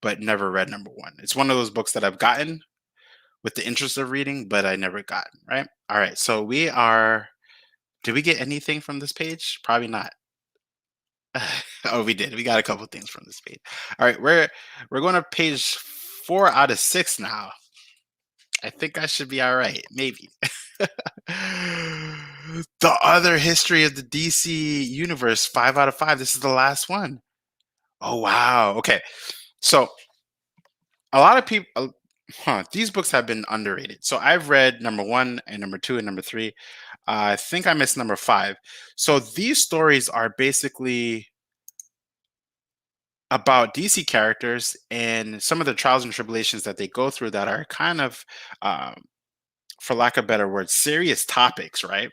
but never read number one. It's one of those books that I've gotten with the interest of reading, but I never got, right? All right. So did we get anything from this page? Probably not. Oh, we did. We got a couple things from this page. All right. We're going to page 4 out of 6 now. I think I should be all right. Maybe. The other history of the DC universe, 5 out of 5. This is the last one. Oh, wow. Okay. So a lot of people, these books have been underrated. So I've read number one and number two and number three. I think I missed number 5. So these stories are basically about DC characters and some of the trials and tribulations that they go through that are kind of, um, for lack of a better word, serious topics, right?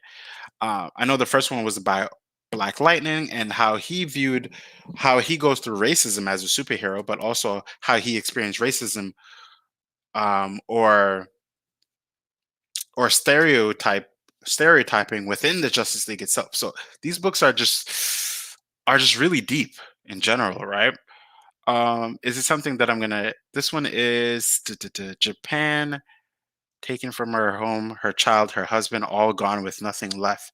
I know the first one was about Black Lightning and how he goes through racism as a superhero, but also how he experienced racism, or stereotyping within the Justice League itself. So these books are just really deep in general, right? Is it something that I'm gonna? This one is Japan, taken from her home, her child, her husband, all gone with nothing left.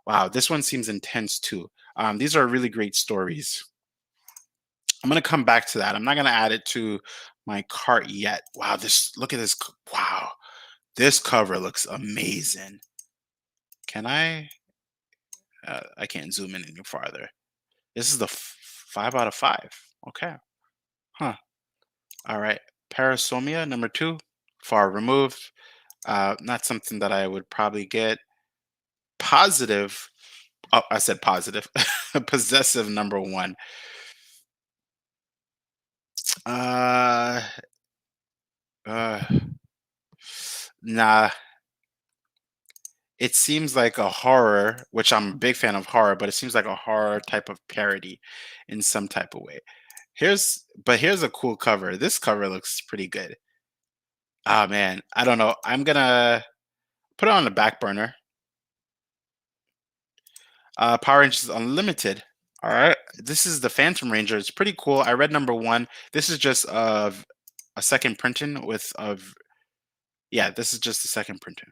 Wow, this one seems intense too. These are really great stories. I'm gonna come back to that. I'm not gonna add it to my cart yet. Wow, look at this. Wow, this cover looks amazing. Can I? I can't zoom in any farther. This is the 5 out of 5. Okay. Huh. All right. Parasomia number 2. Far removed. Not something that I would probably get. Positive. Oh, I said positive. Possessive number 1. Uh, uh, nah. It seems like a horror, which I'm a big fan of horror, but it seems like a horror type of parody in some type of way. Here's a cool cover. This cover looks pretty good. Ah, man, I don't know. I'm gonna put it on the back burner. Power Rangers Unlimited. All right, this is the Phantom Ranger. It's pretty cool. I read number one. This is just a second printing with of yeah. This is just a second printing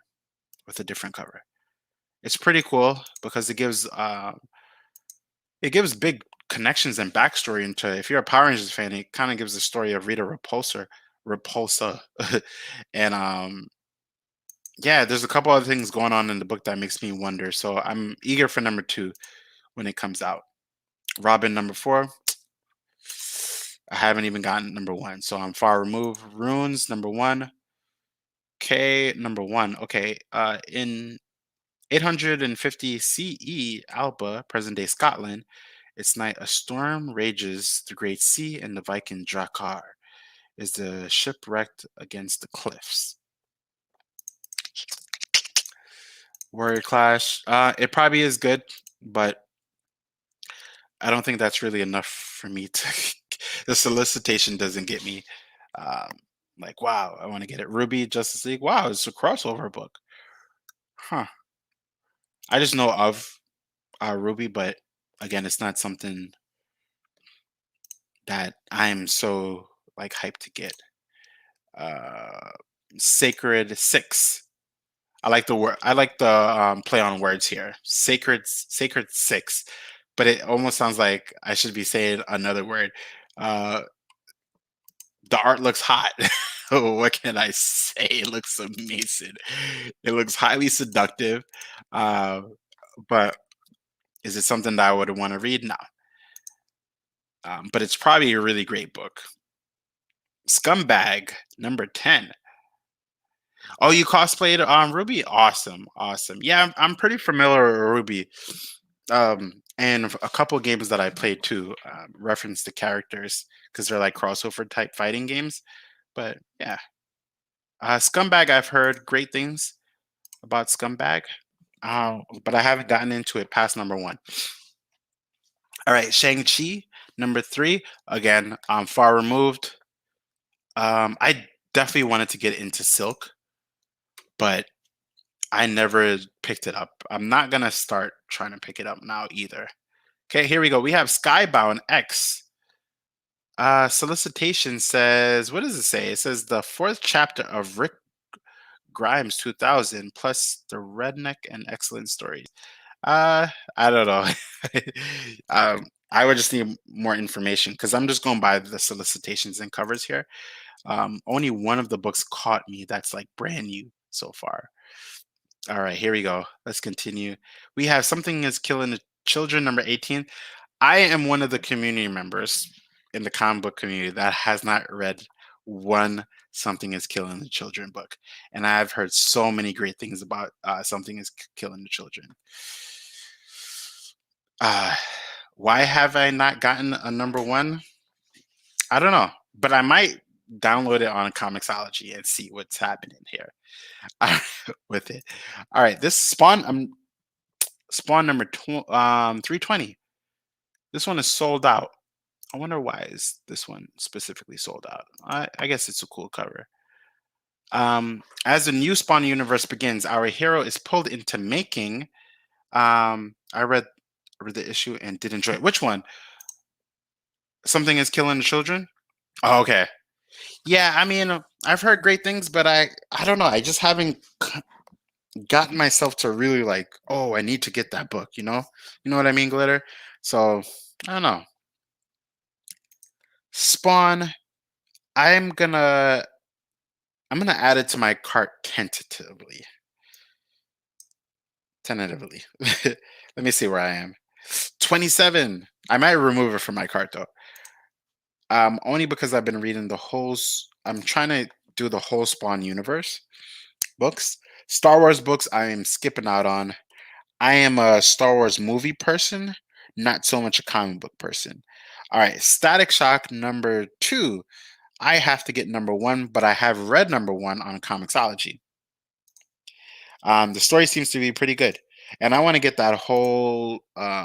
with a different cover. It's pretty cool because it gives big connections and backstory into. If you're a Power Rangers fan, it kind of gives the story of Rita Repulsa, and yeah, there's a couple other things going on in the book that makes me wonder. So I'm eager for number two when it comes out. Robin number four. I haven't even gotten number one, so I'm far removed. Runes number one. K number one. Okay. In 850 CE, Alba, present day Scotland, its night a storm rages the Great Sea, and the Viking Drakkar is the shipwrecked against the cliffs. Warrior Clash. It probably is good, but I don't think that's really enough for me to. The solicitation doesn't get me. Um, like, wow, I want to get it. Ruby Justice League. Wow, it's a crossover book. Huh. I just know of Ruby, but again, it's not something that I'm so like hyped to get. Uh, Sacred Six. I like the word. I like the play on words here. Sacred Six, but it almost sounds like I should be saying another word. Uh, the art looks hot. What can I say? It looks amazing. It looks highly seductive. Uh, but is it something that I would want to read? No. But it's probably a really great book. Scumbag number 10. Oh, you cosplayed Ruby? Awesome, awesome. Yeah, I'm pretty familiar with Ruby. And a couple games that I played too reference the characters because they're like crossover type fighting games. But yeah, Scumbag, I've heard great things about Scumbag, but I haven't gotten into it past number one. All right, Shang-Chi, number three. Again, I'm far removed. I definitely wanted to get into Silk, but I never picked it up. I'm not gonna start trying to pick it up now either. Okay, here we go. We have Skybound X. Solicitation says, what does it say? It says the fourth chapter of Rick Grimes 2000 plus the redneck and excellent stories. I don't know. I would just need more information because I'm just going by the solicitations and covers here. Only one of the books caught me that's like brand new so far. All right, here we go. Let's continue. We have Something is Killing the Children, number 18. I am one of the community members in the comic book community that has not read one Something is Killing the Children book. And I've heard so many great things about Something is Killing the Children. Uh, why have I not gotten a number one? I don't know, but I might download it on Comixology and see what's happening here with it. All right, this Spawn number 320. This one is sold out. I wonder why is this one specifically sold out. I guess it's a cool cover. As the new Spawn universe begins, our hero is pulled into making. I read the issue and did enjoy it. Which one? Something is Killing the Children. Oh, okay. Yeah, I mean, I've heard great things, but I don't know. I just haven't gotten myself to really like, oh, I need to get that book. You know what I mean, Glitter. So I don't know. Spawn. I'm gonna add it to my cart tentatively. Tentatively. Let me see where I am. 27. I might remove it from my cart though. Only because I've been reading the whole. I'm trying to do the whole Spawn universe books. Star Wars books, I am skipping out on. I am a Star Wars movie person, not so much a comic book person. All right, Static Shock number 2. I have to get number 1, but I have read number 1 on Comixology. The story seems to be pretty good. And I want to get that whole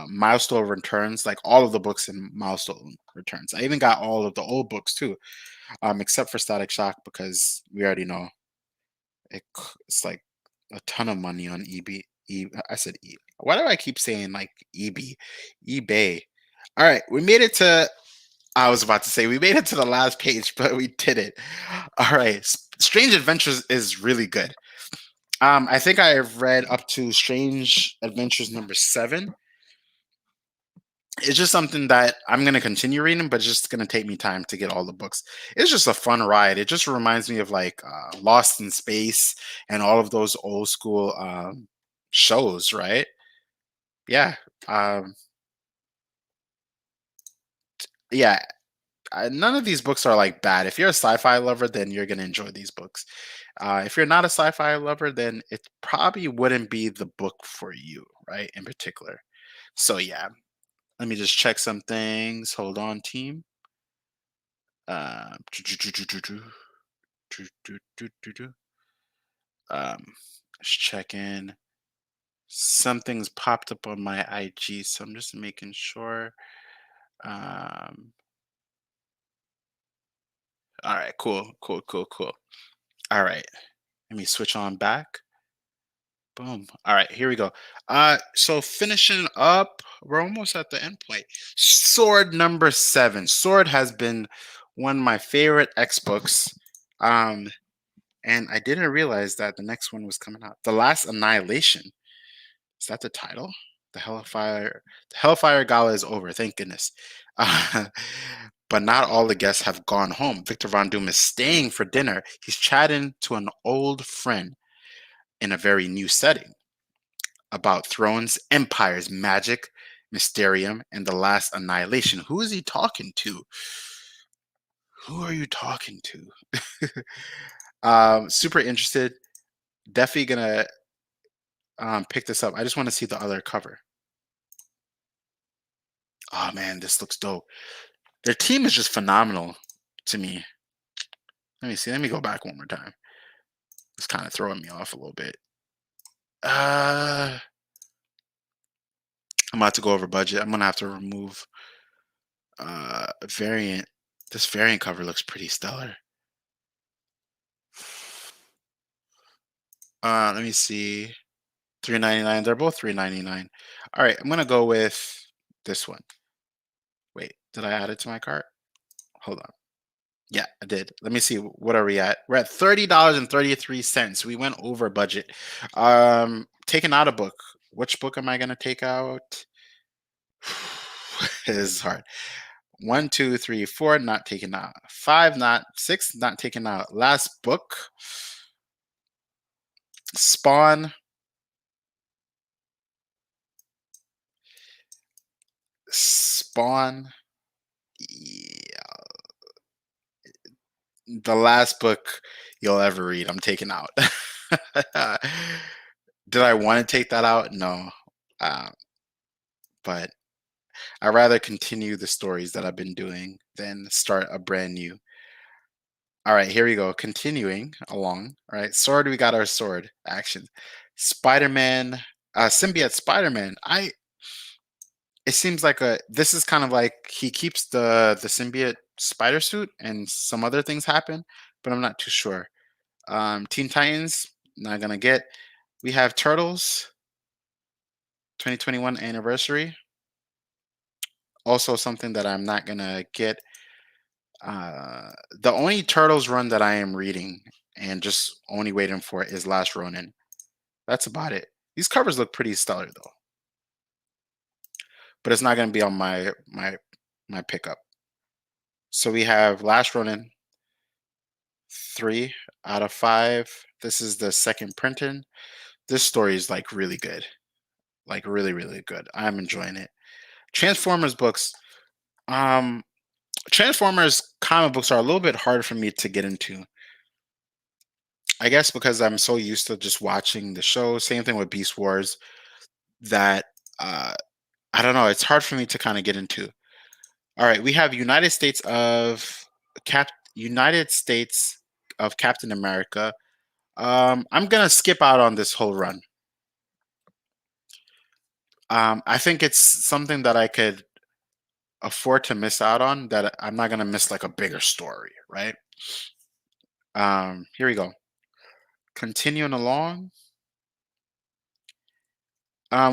Milestone Returns, like all of the books in Milestone Returns. I even got all of the old books too, except for Static Shock because we already know it's like a ton of money on EB. I said E. Why do I keep saying like EB? eBay. All right, we made it to. I was about to say we made it to the last page, but we did it. All right, Strange Adventures is really good. I think I've read up to Strange Adventures number 7. It's just something that I'm gonna continue reading, but it's just gonna take me time to get all the books. It's just a fun ride. It just reminds me of like Lost in Space and all of those old school shows, right? Yeah, um, yeah. None of these books are like bad. If you're a sci-fi lover, then you're gonna enjoy these books. If you're not a sci-fi lover, then it probably wouldn't be the book for you, right? In particular. So yeah, let me just check some things. Hold on, team. Um, um, let's check in. Something's popped up on my IG, so I'm just making sure. Um, all right, cool, cool, cool, cool. All right, let me switch on back. Boom. All right, here we go. So finishing up, we're almost at the end point. Sword number 7. Sword has been one of my favorite X books. Um, and I didn't realize that the next one was coming out. The Last Annihilation. Is that the title? The Hellfire Gala is over. Thank goodness. Uh, but not all the guests have gone home. Victor Von Doom is staying for dinner. He's chatting to an old friend in a very new setting about thrones, empires, magic, mysterium, and the last annihilation. Who is he talking to? Who are you talking to? Super interested. Definitely gonna pick this up. I just want to see the other cover. Oh man, this looks dope. Their team is just phenomenal to me. Let me see. Let me go back one more time. It's kind of throwing me off a little bit. I'm about to go over budget. I'm gonna have to remove variant. This variant cover looks pretty stellar. Let me see. 3.99. They're both 3.99. All right, I'm gonna go with this one. Wait, did I add it to my cart? Hold on. Yeah, I did. Let me see. What are we at? We're at $30.33. We went over budget. Taking out a book. Which book am I gonna take out? This is hard. 1, 2, 3, 4, not taken out. 5, not 6, not taken out. Last book. Spawn. Spawn. Yeah, the last book you'll ever read, I'm taking out. Did I want to take that out? No. Uh, but I'd rather continue the stories that I've been doing than start a brand new. All right, here we go. Continuing along. All right, sword. We got our sword action. Spider-Man, symbiote Spider-Man. It seems like a. This is kind of like he keeps the symbiote spider suit, and some other things happen, but I'm not too sure. Teen Titans, not gonna get. We have Turtles, 2021 anniversary. Also something that I'm not gonna get. The only Turtles run that I am reading and just only waiting for is Last Ronin. That's about it. These covers look pretty stellar though, but it's not gonna be on my pickup. So we have Last Ronin, 3 out of 5. This is the second printing. This story is like really good, like really really good. I'm enjoying it. Transformers books. Um, Transformers comic books are a little bit harder for me to get into. I guess because I'm so used to just watching the show. Same thing with Beast Wars. That uh, I don't know. It's hard for me to kind of get into. All right, we have United States of Captain America. I'm gonna skip out on this whole run. I think it's something that I could afford to miss out on. That I'm not gonna miss like a bigger story, right? Here we go. Continuing along,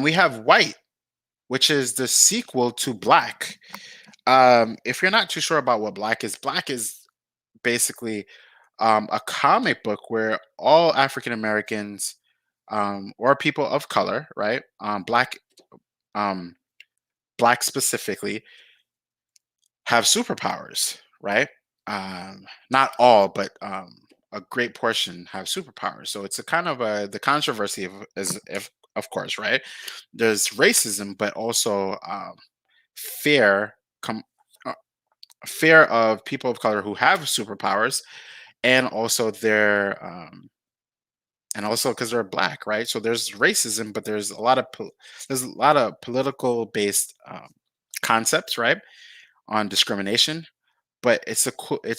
we have White. which is the sequel to Black. If you're not too sure about what Black is basically a comic book where all African Americans or people of color, right, um, black specifically, have superpowers, right? Not all, but a great portion have superpowers. So it's a kind of the controversy of is if of course, right? There's racism, but also fear com- uh, fear of people of color who have superpowers, and also because they're black, right? So there's racism, but there's a lot of political based concepts, right, on discrimination. But it's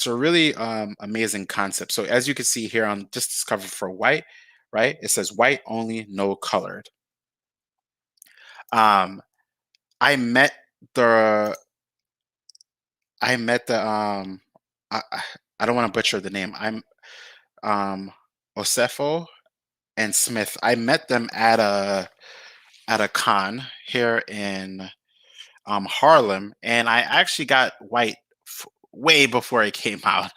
a really amazing concept. So as you can see here on just this cover for white, right? It says white only, no colored. Um, I met the I met the I don't want to butcher the name. I'm Osefo and Smith. I met them at a con here in Harlem, and I actually got white way before it came out,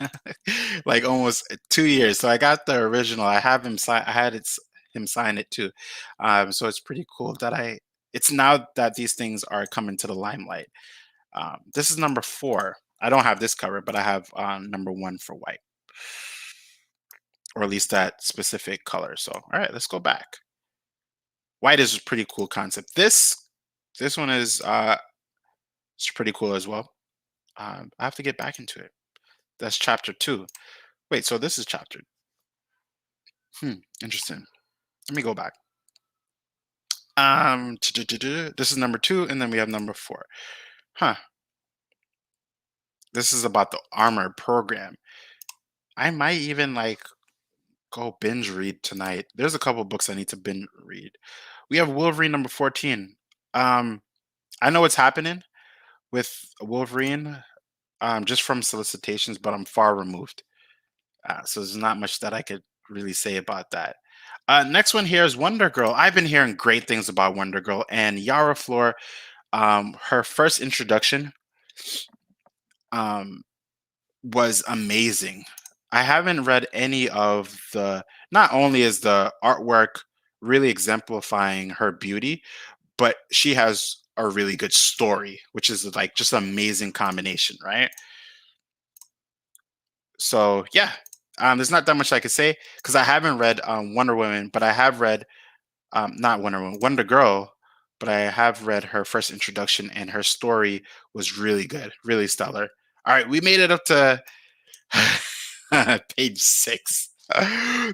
like almost 2 years. So I got the original. I have him sign. I had him sign it too. So it's pretty cool that It's now that these things are coming to the limelight. This is number 4. I don't have this cover, but I have number 1 for white, or at least that specific color. So all right, let's go back. White is a pretty cool concept. This one is it's pretty cool as well. I have to get back into it. That's chapter 2. Wait, so this is chapter. Interesting. Let me go back. This is number 2, and then we have number 4. Huh. This is about the armor program. I might even like go binge read tonight. There's a couple books I need to binge read. We have Wolverine number 14. I know what's happening with Wolverine just from solicitations, but I'm far removed. So there's not much that I could really say about that. Next one here is Wonder Girl. I've been hearing great things about Wonder Girl, and Yara Flor, her first introduction um, was amazing. I haven't read any of the. Not only is the artwork really exemplifying her beauty, but she has a really good story, which is like just an amazing combination, right? So yeah, there's not that much I could say because I haven't read Wonder Woman, but I have read not Wonder Woman, Wonder Girl, but I have read her first introduction, and her story was really good, really stellar. All right, we made it up to page 6.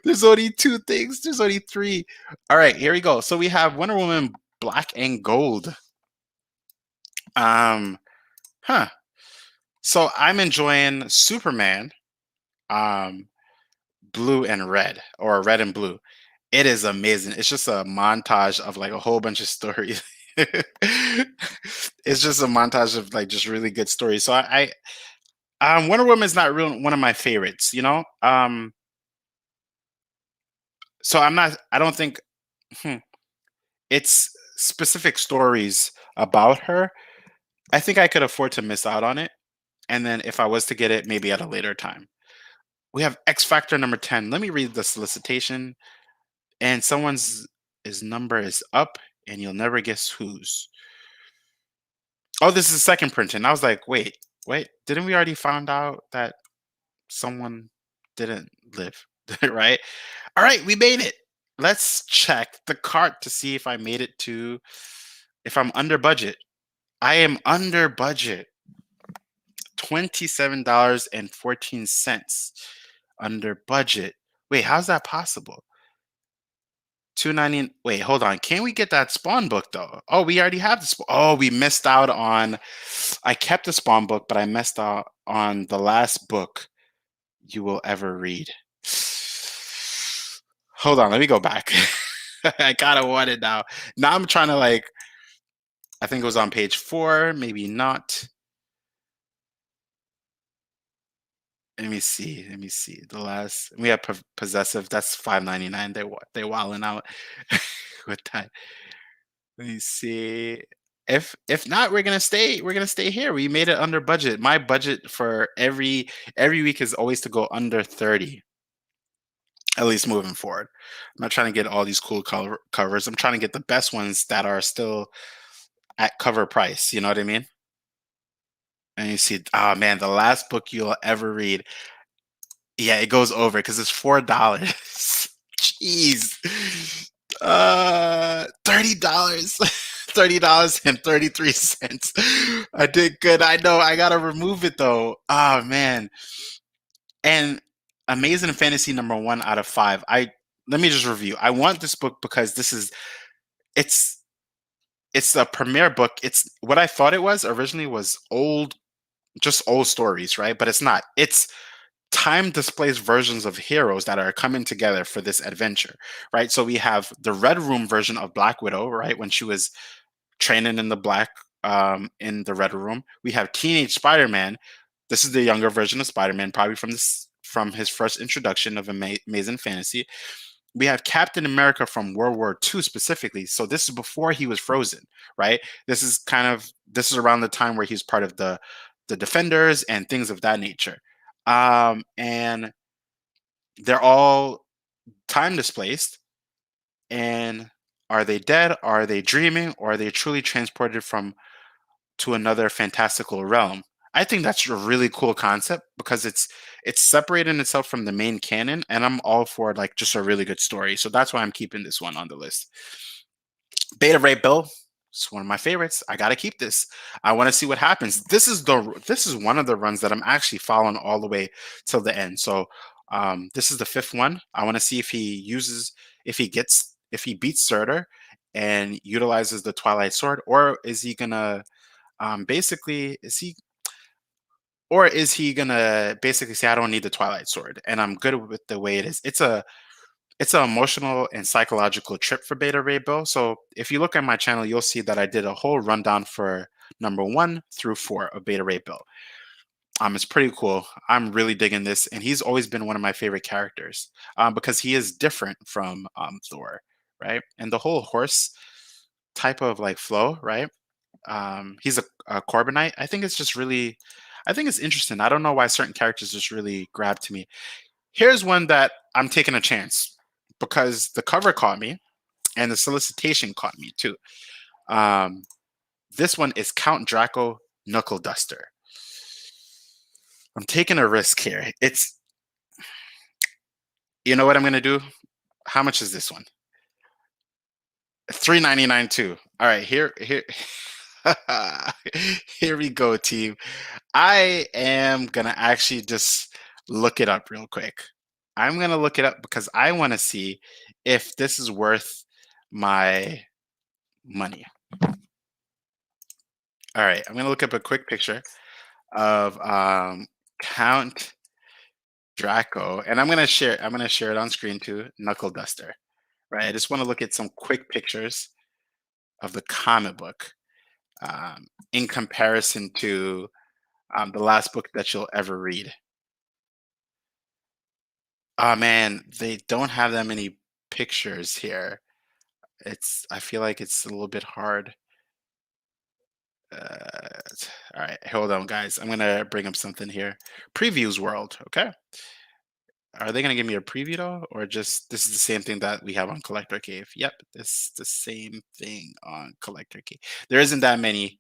There's only 2 things. There's only 3. All right, here we go. So we have Wonder Woman Black and Gold. Um, huh. So I'm enjoying Superman, um, Blue and Red, or Red and Blue. It is amazing. It's just a montage of like a whole bunch of stories. It's just a montage of like just really good stories. So Wonder Woman is not real one of my favorites, you know. So I'm not. I don't think hmm, it's specific stories about her. I think I could afford to miss out on it, and then if I was to get it, maybe at a later time. We have X Factor number 10. Let me read the solicitation. And someone's his number is up, and you'll never guess whose. Oh, this is second printing. I was like, wait, didn't we already found out that someone didn't live, right? All right, we made it. Let's check the cart to see if I made it to if I'm under budget. I am under budget. $27.14 under budget. Wait, how's that possible? 290. Wait, hold on. Can we get that Spawn book though? Oh, we already have the Spawn. Oh, we missed out on. I kept the Spawn book, but I missed out on the last book you will ever read. Hold on, let me go back. I kind of want it now. Now I'm trying to like. I think it was on page 4, maybe not. Let me see. Let me see. The last we have possessive. That's $5.99. They wilding out with that. Let me see. If not, we're gonna stay here. We made it under budget. My budget for every week is always to go under 30, at least moving forward. I'm not trying to get all these cool covers. I'm trying to get the best ones that are still at cover price. You know what I mean? And you see, oh man, the last book you'll ever read. Yeah, it goes over because it's $4. Jeez. $30. $30.33. I did good. I know. I gotta remove it though. Oh man. And Amazing Fantasy number 1 out of 5. Let me just review. I want this book because it's it's a premiere book. It's what I thought it was originally was just old stories, right? But it's not. It's time displaced versions of heroes that are coming together for this adventure, right? So we have the Red Room version of Black Widow, right? When she was training in the in the Red Room. We have Teenage Spider-Man. This is the younger version of Spider-Man, probably from his first introduction of Amazing Fantasy. We have Captain America from World War II specifically. So this is before he was frozen, right? This is around the time where he's part of the Defenders and things of that nature. And they're all time displaced. And are they dead? Are they dreaming? Or are they truly transported from to another fantastical realm? I think that's a really cool concept because it's separating itself from the main canon, and I'm all for like just a really good story. So that's why I'm keeping this one on the list. Beta Ray Bill. It's one of my favorites. I gotta keep this. I want to see what happens. This is one of the runs that I'm actually following all the way till the end. So this is the fifth one. I want to see if he beats Surtur and utilizes the Twilight Sword, or is he gonna basically is he gonna basically say I don't need the Twilight Sword and I'm good with the way it is. It's an emotional and psychological trip for Beta Ray Bill. So if you look at my channel, you'll see that I did a whole rundown for number 1 through 4 of Beta Ray Bill. It's pretty cool. I'm really digging this, and he's always been one of my favorite characters because he is different from Thor, right? And the whole horse type of like flow, right? He's a Corbinite. I think it's interesting. I don't know why certain characters just really grab to me. Here's one that I'm taking a chance because the cover caught me and the solicitation caught me too. Um, this one is Count Draco Knuckle Duster. I'm taking a risk here. You know what I'm gonna do? How much is this one? $3.99 too. All right, here, here we go, team. I am gonna actually just look it up real quick. I'm gonna look it up because I want to see if this is worth my money. All right, I'm gonna look up a quick picture of Count Draco, and I'm gonna share it on screen too. Knuckle Duster, right? I just want to look at some quick pictures of the comic book in comparison to the last book that you'll ever read. Oh man, they don't have that many pictures here. I feel like it's a little bit hard. Uh, all right, hold on, guys. I'm gonna bring up something here. Previews world, okay? Are they gonna give me a preview though, or just this is the same thing that we have on Collector Cave? Yep, this is the same thing on Collector Cave. There isn't that many.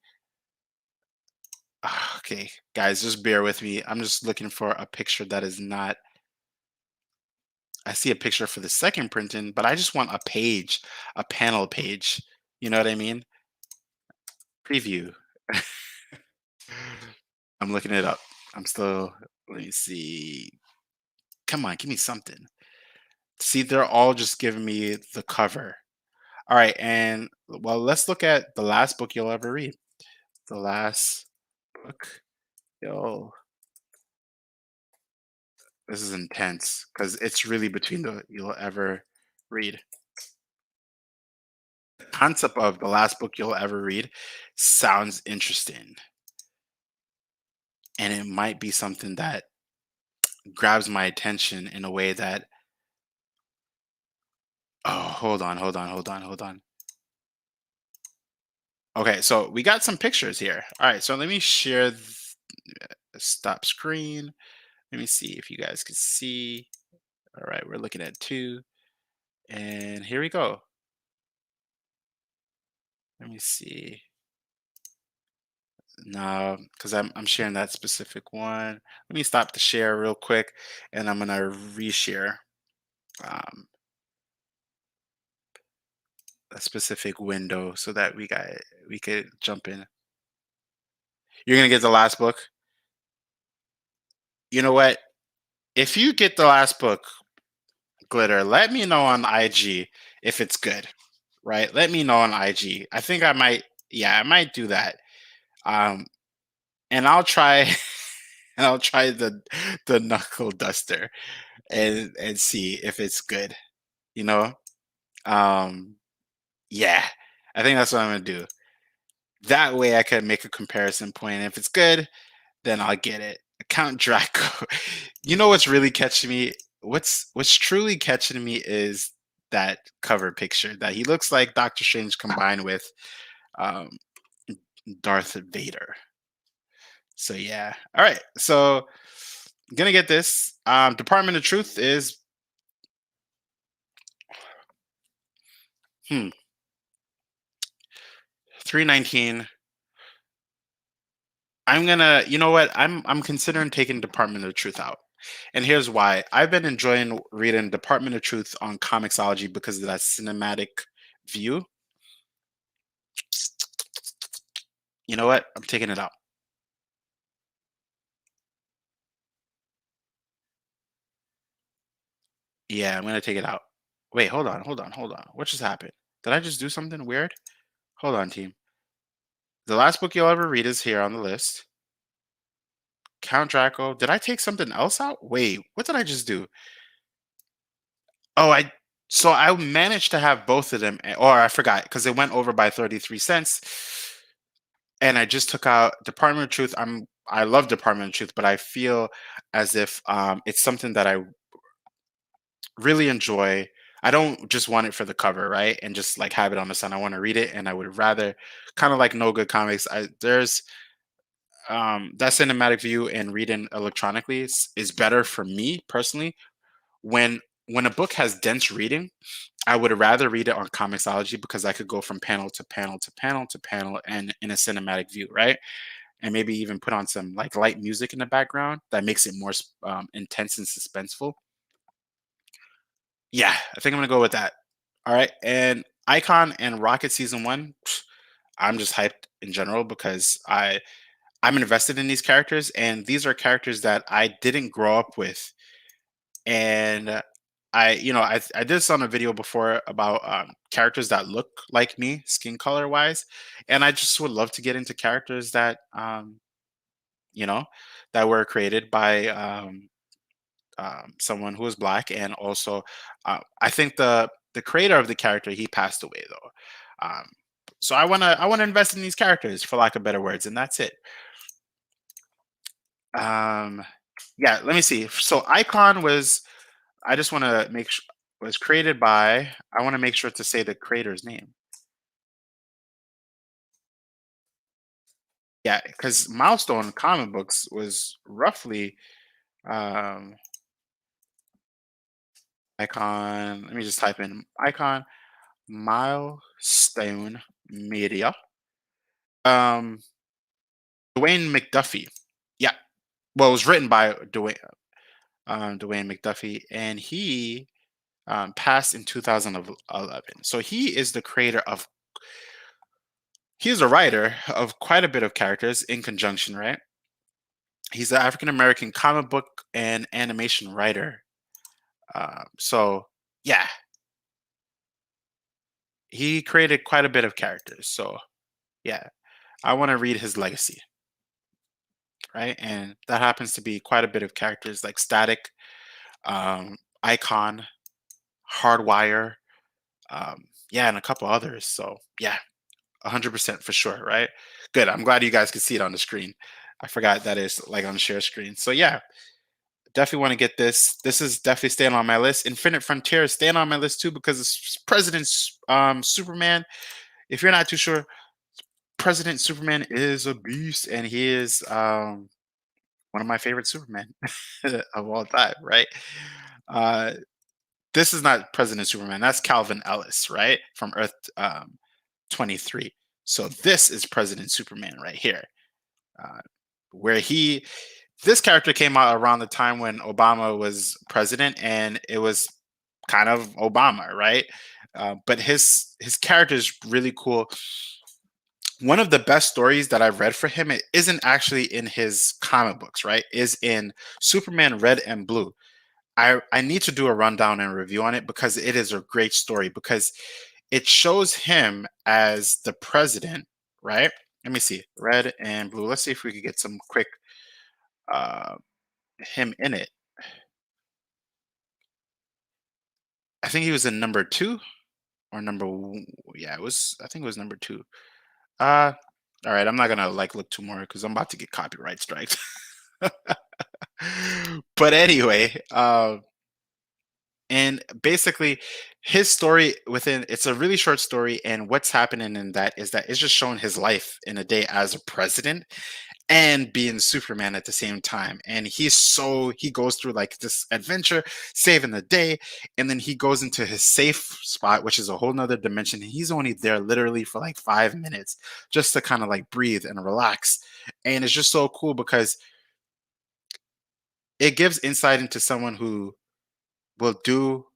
Okay, guys, just bear with me. I'm just looking for a picture that is not. I see a picture for the second printing, but I just want a page, a panel page. You know what I mean? Preview. I'm looking it up. I'm still. Let me see. Come on, give me something. See, they're all just giving me the cover. All right, and well, let's look at the last book you'll ever read. The last book you'll. This is intense because it's really between the you'll ever read. The concept of the last book you'll ever read sounds interesting, and it might be something that grabs my attention in a way that. Oh, hold on. Okay, so we got some pictures here. All right, so let me share stop screen. Let me see if you guys can see. All right, we're looking at two, and here we go. Let me see. No, because I'm sharing that specific one. Let me stop the share real quick, and I'm gonna reshare um, a specific window so that we could jump in. You're gonna get the last book. You know what? If you get the last book, Glitter, let me know on IG if it's good. Right? Let me know on IG. I think I might. Yeah, I might do that. Um, and I'll try. And I'll try the knuckle duster and see if it's good. You know. Um, yeah, I think that's what I'm gonna do. That way, I can make a comparison point. If it's good, then I'll get it. Count Draco. You know what's really catching me? What's truly catching me is that cover picture that he looks like Doctor Strange combined with um, Darth Vader. So yeah. All right. So gonna get this. Department of Truth is 319. I'm gonna, you know what? I'm considering taking Department of Truth out. And here's why. I've been enjoying reading Department of Truth on Comixology because of that cinematic view. You know what? I'm taking it out. Yeah, I'm gonna take it out. Wait, hold on. What just happened? Did I just do something weird? Hold on, team. The last book you'll ever read is here on the list. Count Draco. Did I take something else out? Wait, what did I just do? Oh, I managed to have both of them, or I forgot because it went over by 33 cents. And I just took out Department of Truth. I love Department of Truth, but I feel as if it's something that I really enjoy. I don't just want it for the cover, right? And just like have it on the sun. I want to read it, and I would rather kind of like No Good Comics. There's that cinematic view and reading electronically is better for me personally. When a book has dense reading, I would rather read it on Comixology because I could go from panel to panel to panel to panel and in a cinematic view, right? And maybe even put on some like light music in the background that makes it more intense and suspenseful. Yeah, I think I'm gonna go with that. All right, and Icon and Rocket season one, I'm just hyped in general because I'm invested in these characters, and these are characters that I didn't grow up with, and I did this on a video before about characters that look like me, skin color wise, and I just would love to get into characters that you know that were created by someone who is black, and also I think the creator of the character he passed away though. So I wanna invest in these characters for lack of better words, and that's it. Um, yeah, let me see. So Icon was I just want to make sure was created by. I want to make sure to say the creator's name. Yeah, because Milestone Comic Books was roughly um, Icon. Let me just type in Icon Milestone Media. Um, Dwayne McDuffie. Yeah, well, it was written by Dwayne McDuffie, and he passed in 2011. So he is the creator of. He's a writer of quite a bit of characters in conjunction, right? He's an African American comic book and animation writer. So yeah, he created quite a bit of characters. So yeah, I want to read his legacy, right? And that happens to be quite a bit of characters like Static, Icon, Hardwire, yeah, and a couple others. So yeah, 100% for sure, right? Good. I'm glad you guys can see it on the screen. I forgot that is like on the share screen. So yeah, definitely want to get this. This is definitely staying on my list. Infinite Frontier is staying on my list too because it's President's Superman. If you're not too sure, President Superman is a beast, and he is one of my favorite Supermen of all time, right? Uh, this is not President Superman. That's Calvin Ellis, right, from Earth 23. So this is President Superman right here, uh, where he this character came out around the time when Obama was president, and it was kind of Obama, right? But his character is really cool. One of the best stories that I've read for him, it isn't actually in his comic books, right? Is in Superman Red and Blue. I need to do a rundown and review on it because it is a great story because it shows him as the president, right? Let me see, Red and Blue. Let's see if we could get some quick uh him in it. I think he was in number two or yeah, it was, I think it was number two. Uh all right, I'm not gonna like look too more because I'm about to get copyright strikes. But anyway, and basically his story within it's a really short story, and what's happening in that is that it's just showing his life in a day as a president and being Superman at the same time. And he goes through like this adventure, saving the day, and then he goes into his safe spot, which is a whole nother dimension. And he's only there literally for like 5 minutes just to kind of like breathe and relax. And it's just so cool because it gives insight into someone who will do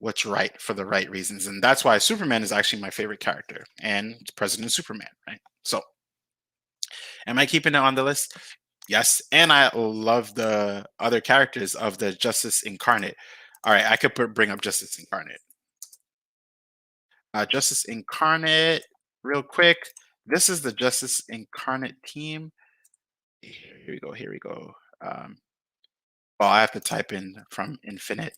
what's right for the right reasons. And that's why Superman is actually my favorite character and President Superman, right? So, am I keeping it on the list? Yes. And I love the other characters of the Justice Incarnate. All right, I could bring up Justice Incarnate. Justice Incarnate, real quick. This is the Justice Incarnate team. Here we go. Here we go. Oh, I have to type in from Infinite.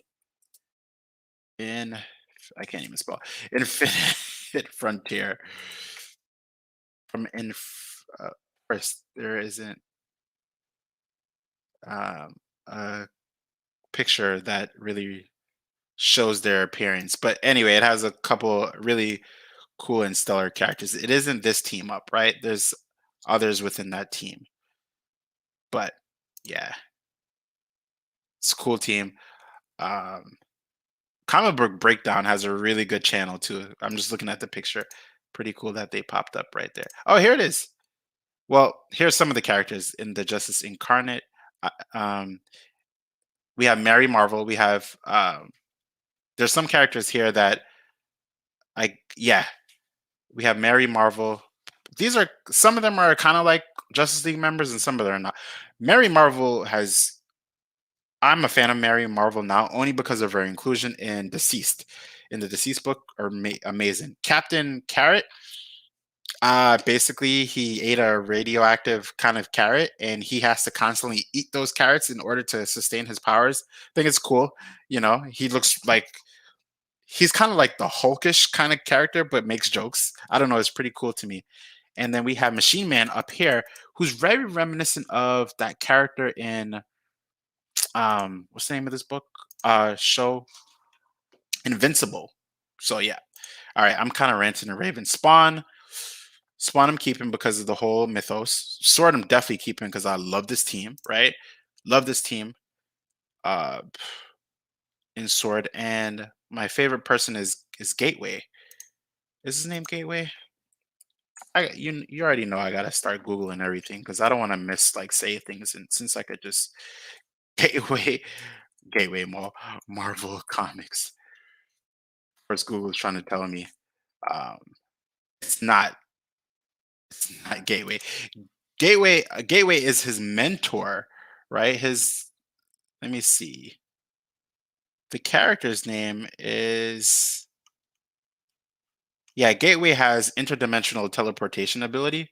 I can't even spell Infinite Frontier. From first, there isn't a picture that really shows their appearance. But anyway, it has a couple really cool and stellar characters. It isn't this team up, right? There's others within that team. But yeah, it's a cool team. Um, Comic Book Breakdown has a really good channel too. I'm just looking at the picture. Pretty cool that they popped up right there. Oh, here it is. Well, here's some of the characters in the Justice Incarnate. Uh, um, we have Mary Marvel. We have there's some characters here that yeah, we have Mary Marvel. These are some of them are kind of like Justice League members, and some of them are not. Mary Marvel has. I'm a fan of Mary Marvel now only because of her inclusion in Deceased. In the Deceased book are amazing. Captain Carrot. Basically, he ate a radioactive kind of carrot, and he has to constantly eat those carrots in order to sustain his powers. I think it's cool. You know, he looks like he's kind of like the Hulkish kind of character, but makes jokes. I don't know. It's pretty cool to me. And then we have Machine Man up here, who's very reminiscent of that character in what's the name of this book? Show Invincible. So yeah. All right, I'm kind of ranting and raving. Spawn I'm keeping because of the whole mythos. Sword I'm definitely keeping because I love this team, right? Love this team. Uh in Sword. And my favorite person is Gateway. Is his name Gateway? You already know I gotta start Googling everything because I don't want to miss like say things, and since I could just Gateway Gateway Marvel Comics. Of course, Google's trying to tell me um, it's not Gateway. Gateway is his mentor, right? His let me see. The character's name is yeah. Gateway has interdimensional teleportation ability,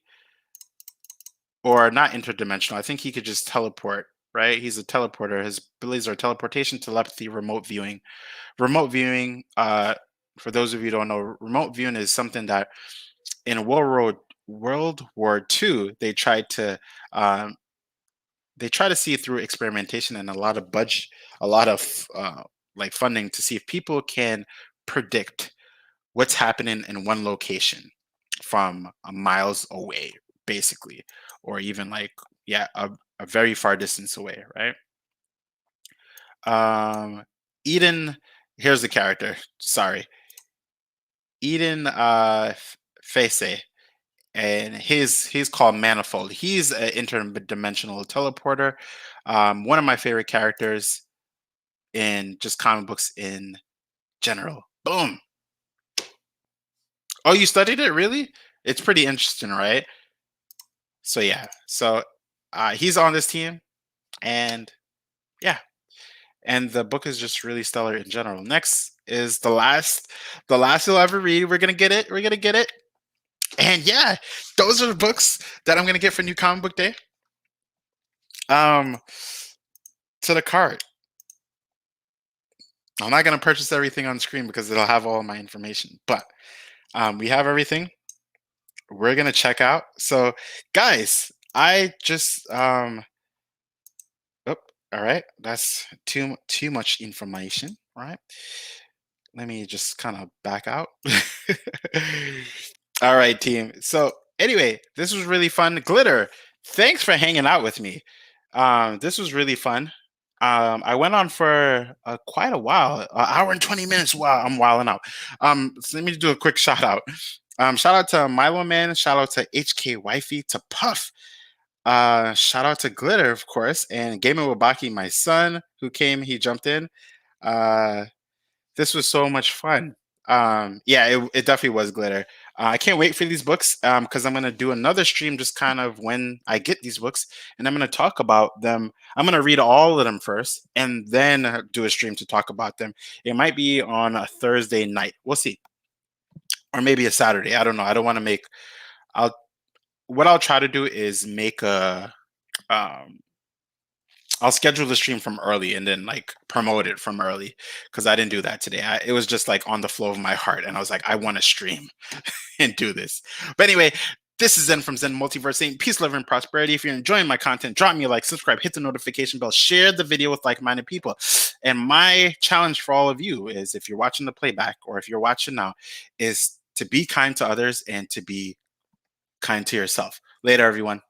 or not interdimensional. I think he could just teleport. Right? He's a teleporter. His abilities are teleportation, telepathy, remote viewing. Remote viewing. For those of you who don't know, remote viewing is something that in World War II um, they try to see through experimentation and a lot of budget, a lot of like funding to see if people can predict what's happening in one location. from miles away, basically, or even like, yeah, a very far distance away, right? Eden, here's the character. Sorry, Eden Fese, and he's called Manifold. He's an interdimensional teleporter. One of my favorite characters in just comic books in general. Boom. Oh, you studied it, really? It's pretty interesting, right? So yeah, so he's on this team, and yeah, and the book is just really stellar in general. Next is the last you'll ever read. We're gonna get it. We're gonna get it. And yeah, those are the books that I'm gonna get for New Comic Book Day. Um, to the cart. I'm not gonna purchase everything on screen because it'll have all my information, but we have everything. We're gonna check out. So, guys, I just oh, all right, that's too much information, right? Let me just kind of back out. All right, team. So anyway, this was really fun. Glitter, thanks for hanging out with me. This was really fun. I went on for quite a while, an hour and 20 minutes. Wow, I'm wilding out. So let me do a quick shout out. Shout out to Milo Man. Shout out to HK Wifey, to Puff. Shout out to Glitter, of course, and Gaming with Baki, my son, who came. He jumped in. Uh, this was so much fun. Yeah, it definitely was, Glitter. I can't wait for these books because I'm going to do another stream just kind of when I get these books, and I'm going to talk about them. I'm going to read all of them first and then do a stream to talk about them. It might be on a Thursday night. We'll see. Or maybe a Saturday. I don't know. I don't want to make. I'll What I'll try to do is make a um I'll schedule the stream from early and then like promote it from early because I didn't do that today. It was just like on the flow of my heart, and I was like, I want to stream and do this. But anyway, this is Zen from Zen Multiverse, saying peace, love, and prosperity. If you're enjoying my content, drop me a like, subscribe, hit the notification bell, share the video with like-minded people. And my challenge for all of you is, if you're watching the playback or if you're watching now, is to be kind to others and to be kind to yourself. Later, everyone.